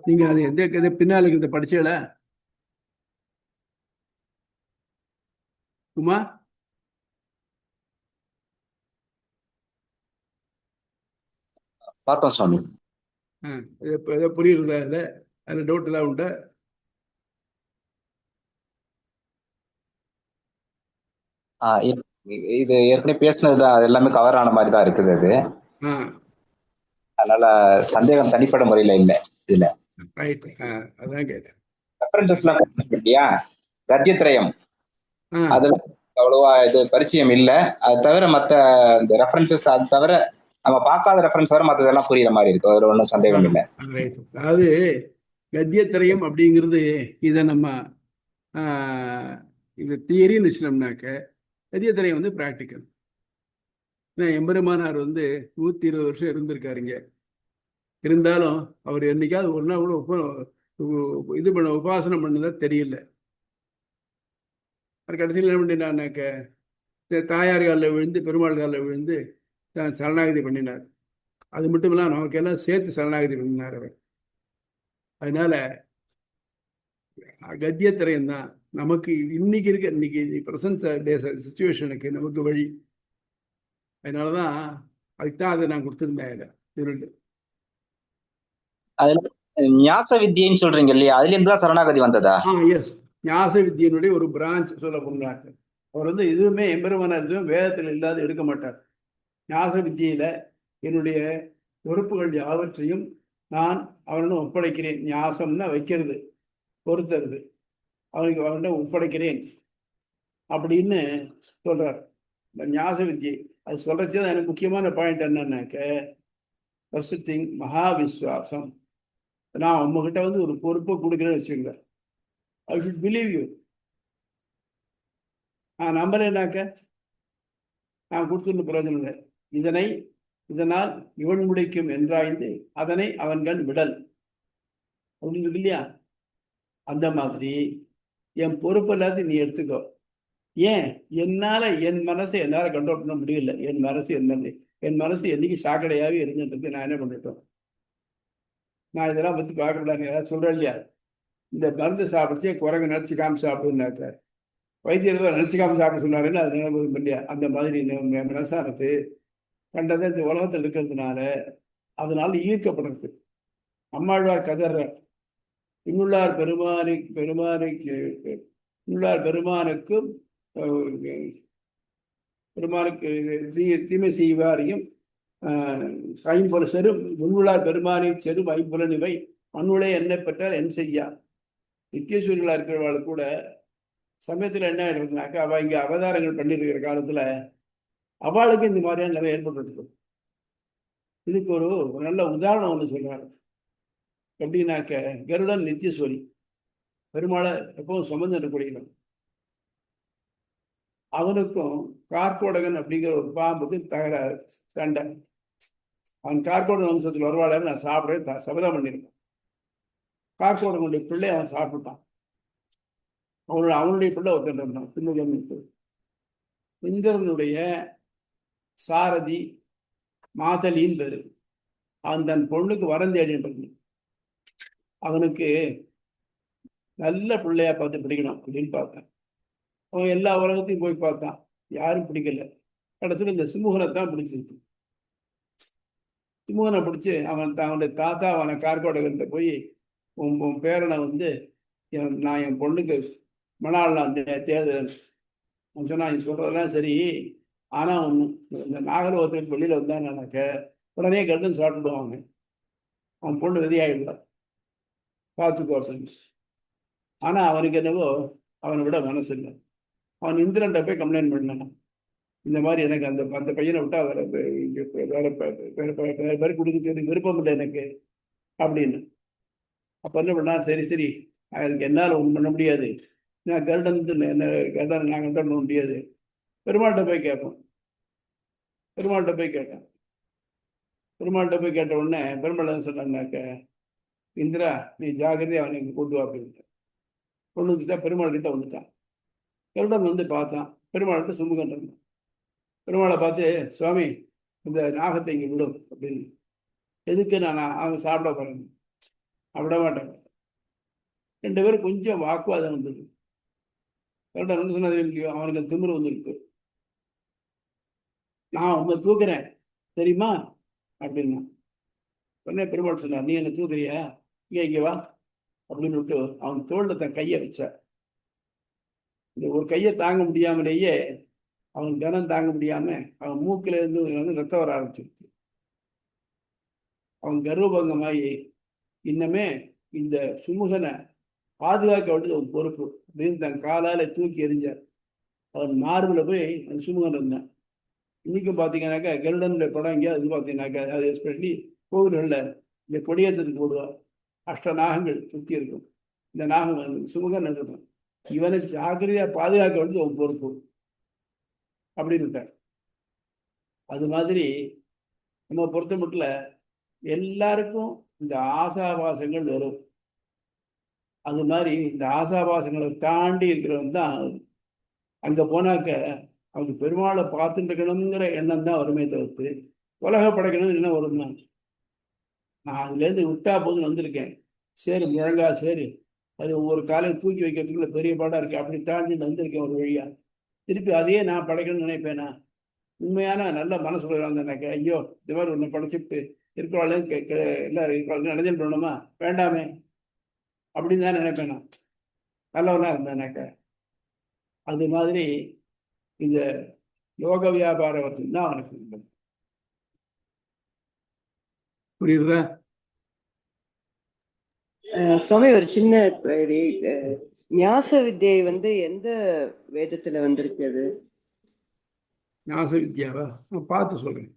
நீங்க அது எந்த பின்னால இருக்கிறத படிச்சீங்களா உமா? பார்த்தோம் சுவாமி. ஏதோ புரியுறதா? அதில் டவுட் எல்லாம் உண்டா? இது ஏற்கனவே பேசுனது அது எல்லாமே கவர் ஆன மாதிரி தான் இருக்குது அது. அதனால சந்தேகம் தனிப்பட்ட முறையில இல்லை இதுல. ரைட். அதான் கேட்டேன். ரெஃபரன்சஸ் எல்லாம் இல்லையா, கத்தியத்திரயம் அதுல அவ்வளவா இது பரிச்சயம் இல்லை. அது தவிர மத்த இந்த ரெஃபரன்சஸ், அது தவிர நம்ம பார்க்காத ரெஃபரன்ஸ் தவிர மற்றதெல்லாம் புரியுற மாதிரி இருக்கு. அதுல ஒன்றும் சந்தேகம் இல்லை. ரைட். அதாவது கத்தியத்திரயம் அப்படிங்கிறது இதை நம்ம இது தியரின்னு வச்சிட்டோம்னாக்க கத்தியத்திரயம் வந்து ப்ராக்டிக்கல். எம்பெருமானார் வந்து 120 வருஷம் இருந்திருக்காருங்க. இருந்தாலும் அவர் என்னைக்காவது ஒரு நாள் கூட இது பண்ண உபாசனம் பண்ணதா தெரியல. கடைசியில் என்ன பண்ணினான்னாக்க தாயார் காலில் விழுந்து பெருமாள் காலில் விழுந்து தான் சரணாகதி பண்ணினார். அது மட்டும் இல்லாமல் நமக்கெல்லாம் சேர்த்து சரணாகதி பண்ணினார் அவர். அதனால கத்தியத்திரயம் தான் நமக்கு இன்னைக்கு பிரசன்ட் டே சிச்சுவேஷனுக்கு நமக்கு வழி. அதனாலதான் அதுக்கு தான் அதை நான் கொடுத்துருந்தேன். திருண்டு அதுல ஞாச வித்தியன்னு சொல்றீங்க இல்லையா, அதுல இருந்து தான் சரணாகதி வந்ததா? எஸ், ஞாச வித்தியனுடைய ஒரு பிரான்ச் சொல்ல போனாங்க. அவர் வந்து எதுவுமே எம்பெருமானார் எதுவும் வேதத்தில் இல்லாத எடுக்க மாட்டார். ஞாச வித்தியில என்னுடைய பொறுப்புகள் யாவற்றையும் நான் அவனிடம் ஒப்படைக்கிறேன். ஞாசம்னா வைக்கிறது, பொறுத்துறது, அவனிடம் ஒப்படைக்கிறேன் அப்படின்னு சொல்றார். இந்த ஞாச வித்தியை அது சொல்றதுதான் எனக்கு முக்கியமான பாயிண்ட் என்னன்னாக்க, ஃபர்ஸ்ட் திங் மகா விஸ்வாசம். நான் உங்ககிட்ட வந்து ஒரு பொறுப்பை கொடுக்குறேன்னு வச்சுக்கோங்க, ஐ ஷுட் பிலீவ் யூ. நான் நம்பலைன்னாக்க நான் கொடுத்துருந்த பிரயோஜனம் இல்லை. இதனால் இவன் முடிக்கும் என்றாய்ந்து அதனை அவன் கண் விடல் அப்படின்னு இருக்கு இல்லையா? அந்த மாதிரி என் பொறுப்பு எல்லாத்தையும் நீ எடுத்துக்கோ. ஏன் என்னால என் கண்ட்ரோல் பண்ண முடியல. என் மனசு என்னைக்கு சாக்கடையாவே இருந்துட்டு நான் என்ன பண்ணிட்டோம்? நான் இதெல்லாம் பத்தி பார்க்க முடியாது. ஏதாவது சொல்றேன் இல்லையா, இந்த மருந்து சாப்பிடுச்சு குரங்கு நினைச்சுக்காம சாப்பிடுனாக்க வைத்தியர் நினைச்சுக்காம சாப்பிட சொன்னாருன்னு அது நினைவு இல்லையா? அந்த மாதிரி மனசானது கண்டதை இந்த உலகத்தில் இருக்கிறதுனால அதனால ஈர்க்கப்படுறது. அம்மாழ்வார் கதற இன்னுள்ளார் பெருமானுக்கும் தீமை செய்வாரையும் ஐம்புல செரும் முன்னுள்ளார் பெருமானின் செரும் ஐம்புலன் இவை மண்ணுளே என்ன பெற்றால் என் செய்யா. நித்தியசூரிகளா இருக்கிறவர்கள் கூட சமயத்துல என்ன ஆயிடுறதுனாக்கா, அவ இங்க அவதாரங்கள் பண்ணிருக்கிற காலத்துல அவளுக்கு இந்த மாதிரியான நிலைமை ஏற்பட்டு. இதுக்கு ஒரு நல்ல உதாரணம் ஒன்று சொல்றாரு. எப்படின்னாக்க, கருடன் நித்தியசூரி பெருமாளை எப்பவும் சுமந்து இருக்கக்கூடியவன். அவனுக்கும் கார்கோடகன் அப்படிங்கிற ஒரு பாம்புக்கு தகராறு, சண்டை. அவன் கார்கோட வம்சத்தில் வருவாளர், நான் சாப்பிட்றேன் சபதம் பண்ணியிருக்கான். கார்கோடகனுடைய பிள்ளை அவன் சாப்பிட்டான். அவனுடைய பிள்ளை ஒருத்தன் இருந்தான் பின்னணிக்கு. இந்திரனுடைய சாரதி மாதலின்னு பேரு. அவன் தன் பொண்ணுக்கு வரம் தேடிட்டு அவனுக்கு நல்ல பிள்ளையா பார்த்து பிடிக்கணும் அப்படின்னு பார்த்தான். அவன் எல்லா உலகத்தையும் போய் பார்த்தான், யாரும் பிடிக்கல. கடைசியில் இந்த சிம்முகனை தான் பிடிச்சிருக்கு. சுமூகனை பிடிச்சி அவனுடைய தாத்தா அவனை கார்கோடகிட்ட போய் உன் பேரனை வந்து நான் என் பொண்ணுக்கு மணாளலாம் தேர்தல் சொன்னா, நீ சொல்றதெல்லாம் சரி, ஆனா ஒண்ணு, இந்த நாகலோகத்துக்கு வெளியில வந்தான்னாக்க உடனே கருடன் சாப்பிடுவாங்க, அவன் பொண்ணு விதையாயிடுவா, பார்த்துக்கோ அப்படின்னு. ஆனா அவனுக்கு என்னவோ அவனை விட மனசு இல்லை. அவன் இந்திரன்ட்ட போய் கம்ப்ளைண்ட் பண்ணான், இந்த மாதிரி எனக்கு அந்த பையனை விட்டா வேற பேர் கொடுக்க விருப்பம் இல்லை எனக்கு அப்படின்னு. அப்ப என்ன பண்ணா, சரி சரி அதுக்கு என்னால் ஒன்றும் பண்ண முடியாது, நான் கருடன் என்ன கருடன் நாங்கள் பண்ண முடியாது, பெருமாள்கிட்ட போய் கேட்போம். பெருமாள்கிட்ட போய் கேட்டேன். பெருமாள்கிட்ட போய் கேட்ட உடனே பெருமாள் என்ன சொன்னாக்க, இந்திரா நீ ஜாகிரதையா அவனை இங்கே கொண்டு வா அப்படின்ட்டு கொண்டு வந்துட்டா. பெருமாள் கிட்ட வந்துட்டான். கருடன் வந்து பார்த்தான், பெருமாள்கிட்ட சுமுகன் இருந்தான். பெருமாளை பார்த்து, சுவாமி இந்த நாகத்தை இங்கே விடும் அப்படின்னு. எதுக்கு? நான் அவன் சாப்பிட போறேன், விட மாட்டேன். ரெண்டு பேரும் கொஞ்சம் வாக்குவாதம் வந்தது. கருடன் என்ன சொன்னது இல்லையோ, அவனுக்கு திமிரு வந்துருக்கு. நான் உங்க தூக்குறேன் தெரியுமா அப்படின்னா. உடனே பெருமாள் சொன்னார், நீ என்ன தூக்குறியா, இங்கே வா அப்படின்னு விட்டு அவன் தோல்ல தன் கையை வச்ச. இந்த ஒரு கையை தாங்க முடியாமலேயே அவன் கனம் தாங்க முடியாம அவன் மூக்கில இருந்து வந்து ரத்தம் வர ஆரம்பிச்சிருச்சு. அவன் கர்வபங்கமாயி, இன்னமே இந்த சுமுகனை பாதுகாக்க வேண்டியது அவன் பொறுப்பு அப்படின்னு தன் காலால தூக்கி எறிஞ்சார். அவன் மார்பில் போய் அந்த சுமுகன் இருந்தான். இன்னைக்கும் பார்த்தீங்கன்னாக்கா கருடனுடைய படம் எங்கேயாவது பார்த்தீங்கன்னாக்கா, அது எஸ்பெஷலி கோவில்களில் இந்த கொடியேற்றத்துக்கு போடுவார், அஷ்டநாகங்கள் சுற்றி இருக்கும். இந்த நாகம் சுமுகன் இருக்கும், இவனை ஜாக்கிரதையா பாதுகாக்க வேண்டியது அவன் பொறுப்பு அப்படின்னு இருக்கார். அது மாதிரி நம்ம பொறுத்த மட்டும் எல்லாருக்கும் இந்த ஆசாபாசங்கள் வரும். அது மாதிரி இந்த ஆசாபாசங்களை தாண்டி இருக்கிறவன் தான் அங்க போனாக்க அவங்க பெருமாளை பார்த்துட்டு இருக்கணுங்கிற எண்ணம் தான் வருமே தவிர்த்து உலக படைக்கணும்னு என்ன வரும் தான். நான் அதுலேருந்து விட்டா போதுன்னு வந்திருக்கேன், சரி முழங்கா சரி, அது ஒவ்வொரு காலையும் தூக்கி வைக்கிறதுக்குள்ள பெரிய பாடா இருக்கு, அப்படி தாண்டி வந்திருக்கேன் ஒரு வழியா. திருப்பி அதையே நான் படைக்கணும்னு நினைப்பேனா? உண்மையான நல்ல மனசு வந்தாக்க, ஐயோ இந்த மாதிரி ஒன்று படைச்சிட்டு இருக்கிறவாளையும் எல்லாரும் இருக்கிறவங்க நினைஞ்சல் பண்ணணுமா, வேண்டாமே அப்படின்னு தான் நினைப்பேன் நான், நல்லவனா இருந்தேனாக்க. அது மாதிரி இந்த லோக வியாபாரத்தின் தான் அவனுக்கு புரியுதா? சுவாமி ஒரு சின்ன ஞாச வித்யை வந்து எந்த வேதத்துல வந்திருக்கு? அது ஞாச வித்யாவா? நான் பார்த்து சொல்றேன்.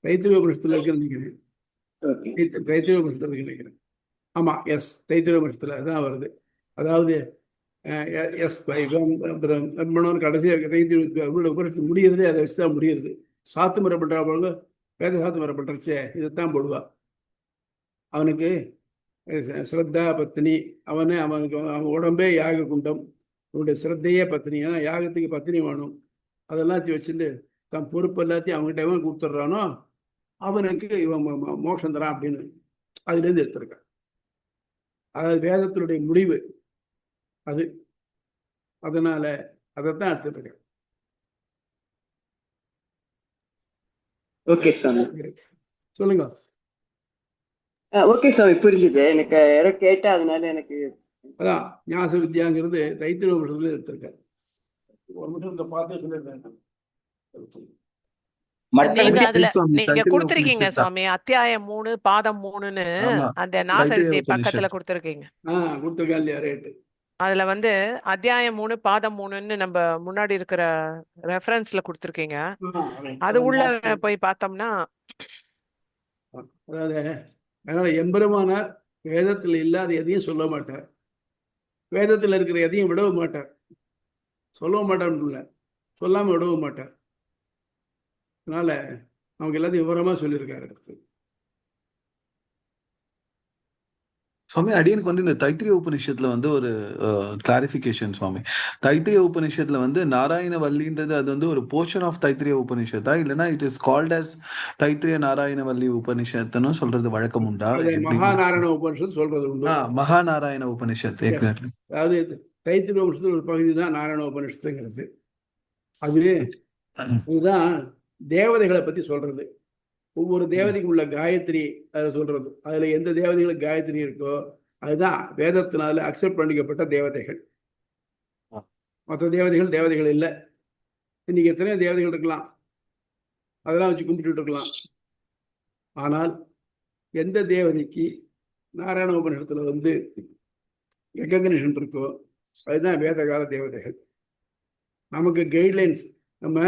தைத்திரிய உபனிஷத்துல இருக்குன்னு நினைக்கிறேன். தைத்திரிய உபனிஷத்துல இருக்கு நினைக்கிறேன். ஆமா, எஸ், தைத்திரிய உபனிஷத்துல தான் வருது. அதாவது பிரம்மணோன்னு கடைசியாக தைத்திரிய உபனிஷத்து முடியறதே அதை வச்சுதான் முடியுது. சாத்து முறை பண்றா போல வேத சாத்து முறை பண்றச்சே இதைத்தான் போடுவா. அவனுக்கு ஸ்ரத்தா பத்தினி, அவனுக்கு அவன் உடம்பே யாக குண்டம், அவனுடைய ஸ்ரத்தையே பத்தினி. ஏன்னா யாகத்துக்கு பத்தினி வேணும். அதெல்லாத்தையும் வச்சுட்டு தன் பொறுப்பு எல்லாத்தையும் அவங்ககிட்ட எவன் கொடுத்துட்றானோ அவனுக்கு இவன் மோட்சம் தரான் அப்படின்னு அதுலேருந்து எடுத்திருக்கான். அதாவது வேதத்தினுடைய முடிவு அது, அதனால அதைத்தான் எடுத்துட்டு இருக்கேன். ஓகே சாமி, சொல்லுங்க. ஓகே சாமி, புரிஞ்சுது. எனக்கு யாரோ கேட்டா அதனால எனக்கு அதான் ஞாச வித்யாங்கிறது தைத்திரிய உபனிஷத்துல எடுத்திருக்காரு. ஒரு நிமிஷம் இந்த பார்த்து சொல்லிடுறேன். நீங்க அதுல நீங்க கொடுத்திருக்கீங்க சுவாமி, அத்தியாயம் 3 பாதம் 3ன்னு அந்த நாச வித்யை பக்கத்துல கொடுத்திருக்கீங்க. கொடுத்திருக்கேன் இல்லையா? ரேட்டு அதுல வந்து அத்தியாயம் 3 பாதம் 3ன்னு நம்ம முன்னாடி இருக்கிற ரெஃபரன்ஸ்ல கொடுத்திருக்கீங்க. அது உள்ள போய் பார்த்தோம்னா, அதாவது அதனால எம்பெருமானார் வேதத்துல இல்லாத எதையும் சொல்ல மாட்டார், வேதத்துல இருக்கிற எதையும் விடவும் மாட்டார். சொல்லவும் மாட்டார், சொல்லாம விடவும் மாட்டார். அதனால அவங்க எல்லாத்தையும் விவரமா சொல்லியிருக்காரு. சுவாமி, அடியனுக்கு வந்து இந்த தைத்திரிய உபநிஷத்துல வந்து ஒரு கிளாரிபிகேஷன் சுவாமி. தைத்திரிய உபநிஷத்துல வந்து நாராயண வல்லின்றது அது வந்து ஒரு போர்ஷன் ஆஃப் தைத்திரிய உபநிஷத்தா, இல்லைன்னா it is called as Taittiriya Narayana Valli உபநிஷத்துன்னு சொல்றது வழக்கம் உண்டா? மகாநாராயண உபனிஷத்து சொல்றது உண்டு. மகாநாராயண உபநிஷத்து, எக்ஸாக்ட்லி. அதாவது தைத்திரிய உபனிஷத்துல ஒரு பகுதி தான் நாராயண உபனிஷத்துங்கிறது. அதுதான் தேவதைகளை பத்தி சொல்றது. ஒவ்வொரு தேவதைக்கு உள்ள காயத்ரி அதை சொல்றது. அதுல எந்த தேவதைகளுக்கு காயத்ரி இருக்கோ அதுதான் வேதத்தினால அக்செப்ட் பண்ணிக்கப்பட்ட தேவதைகள். மற்ற தேவதைகள் தேவதைகள் இல்லை. இன்னைக்கு எத்தனையோ தேவதைகள் இருக்கலாம், அதெல்லாம் வச்சு கும்பிட்டு இருக்கலாம். ஆனால் எந்த தேவதைக்கு நாராயண உபநிஷத்துல வந்து ரெகக்னிஷன் இருக்கோ அதுதான் வேத கால தேவதைகள். நமக்கு கைட்லைன்ஸ், நம்ம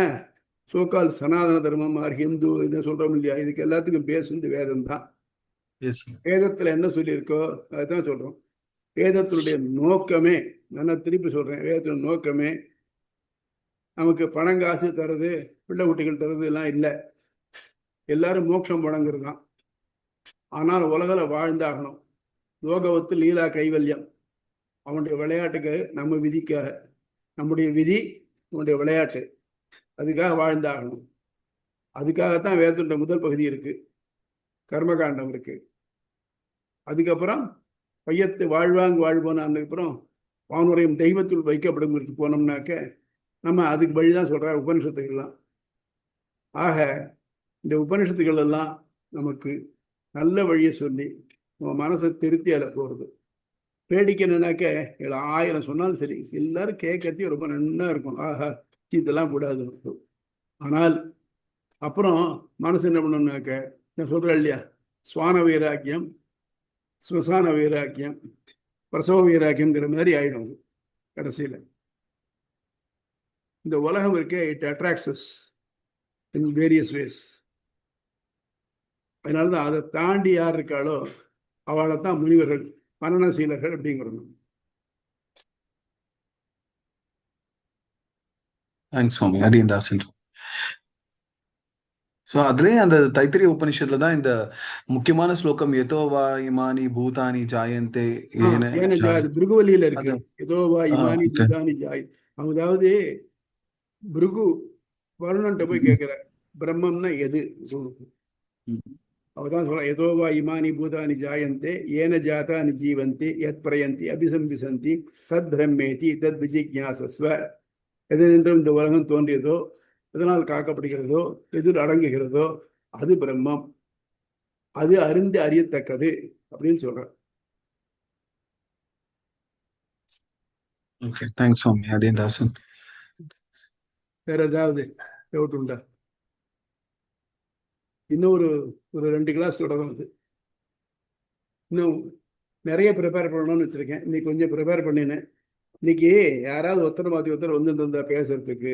சோகால் சனாதன தர்மம் ஆர் ஹிந்து இதை சொல்றோம் இல்லையா, இதுக்கு எல்லாத்துக்கும் பேஸ் வந்து வேதம் தான். வேதத்துல என்ன சொல்லியிருக்கோ அதுதான் சொல்றோம். வேதத்தினுடைய நோக்கமே, நான் திருப்பி சொல்றேன், வேதத்தினுடைய நோக்கமே நமக்கு பணங்காசு தருது, பிள்ளை குட்டிகள் தருது எல்லாம் இல்லை. எல்லாரும் மோட்சம் வழங்குறது தான். ஆனால் உலகில் வாழ்ந்தாகணும். லோகவத்து லீலா கைவல்யம், அவனுடைய விளையாட்டுக்கு நம்ம விதிக்காக, நம்முடைய விதி நம்முடைய விளையாட்டு, அதுக்காக வாழ்ந்தாகணும். அதுக்காகத்தான் வேதத்துடைய முதல் பகுதி இருக்கு, கர்மகாண்டம் இருக்கு. அதுக்கப்புறம் பையத்து வாழ்வாங்கு வாழ்வோனான்னு வானுரையும் தெய்வத்துள் வைக்கப்படுங்கிறது போனோம்னாக்க நம்ம அதுக்கு வழிதான் சொல்றார் உபனிஷத்துக்கள்லாம். ஆக இந்த உபனிஷத்துக்கள் எல்லாம் நமக்கு நல்ல வழியை சொல்லி நம்ம மனசை திருத்தி அதில் போகிறது. வேடிக்கைனாக்க 1000 சொன்னாலும் சரி, எல்லாரும் கேட்கறதே ரொம்ப நன்னா இருக்கும். ஆஹா இதெல்லாம் கூடாது. ஆனால் அப்புறம் மனசு என்ன பண்ணணும்னாக்க, நான் சொல்கிறேன் இல்லையா, ஸ்வான வைராக்கியம், ஸ்மசான வைராக்கியம், பிரசவ வைராக்கியங்கிற மாதிரி ஆயிடும் அது கடைசியில். இந்த உலகம் இருக்கே, it attracts in various ways. அதனால தான் அதை தாண்டி யார் இருக்காளோ அவளை தான் முனிவர்கள், மனநசீலர்கள் அப்படிங்கிறது. தேங்க்ஸ் சுவாமி. அடியந்தாசன். ஸோ அதுலேயே அந்த தைத்திரிய உபனிஷத்துல தான் இந்த முக்கியமான ஸ்லோகம் எதோவா இமானி பூதானி ஜாயந்தே பிருகுவலியில இருக்கு. எதோவா இமானி பூதானி ஜாய், அதாவது பிருகு வருணன்ட்ட போய் கேட்கிற பிரம்மம்னா எது, அவதான் சொல்ற எதோவா இமானி பூதானி ஜாயந்தே ஏன ஜாதானி ஜீவந்தி யத் பிரயந்தி அபிசம்பிசந்தி தத் பிரம்மேதி தத் விஜிக்ஞாசஸ்வ. எதென்றும் இந்த உலகம் தோன்றியதோ, எதனால் காக்கப்படுகிறதோ, எதில் அடங்குகிறதோ அது பிரம்மம், அது அறிந்து அறியத்தக்கது அப்படின்னு சொல்ற. ஓகே, தேங்க்ஸ் சுவாமி. அடியந்தாசன். வேற ஏதாவது டவுட் உண்டா? இன்னும் ஒரு 2 கிளாஸ் தொடரும். அது இன்னும் நிறைய ப்ரிப்பேர் பண்ணணும்னு வச்சிருக்கேன். இன்னைக்கு கொஞ்சம் ப்ரிப்பேர் பண்ணினேன். இன்னைக்கு யாராவது ஒருத்தர் மாற்றி ஒருத்தர் வந்துட்டு இருந்தா பேசுறதுக்கு,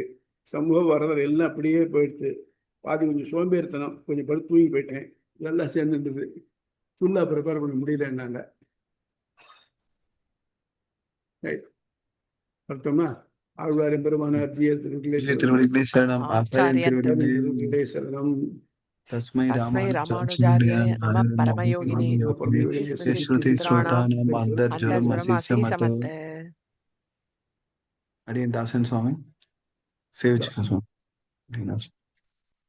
சமூக வரதர் எல்லாம் அப்படியே போயிடுது. பாதி கொஞ்சம் சோம்பேறித்தனம், கொஞ்சம் படுத்து தூங்கி போயிட்டேன். இதெல்லாம் சேர்ந்துட்டுது, ஃபுல்லாக ப்ரிப்பேர் பண்ண முடியல என்னால. ரைட், அர்த்தமா? ஆழ்வாரின் பெருமானார் திருவடிகளே சரணம். திருவடிகளே சரணம். தஸ்மை ராமானுஜாரிய நம பரமயோகினே ஸ்ருதி ஸ்ரோதானாம் அந்தர்ஜுரம் அசீசமத். அடியந்தாசன் சுவாமி சேவிச்சுக்கோ சுவாமி.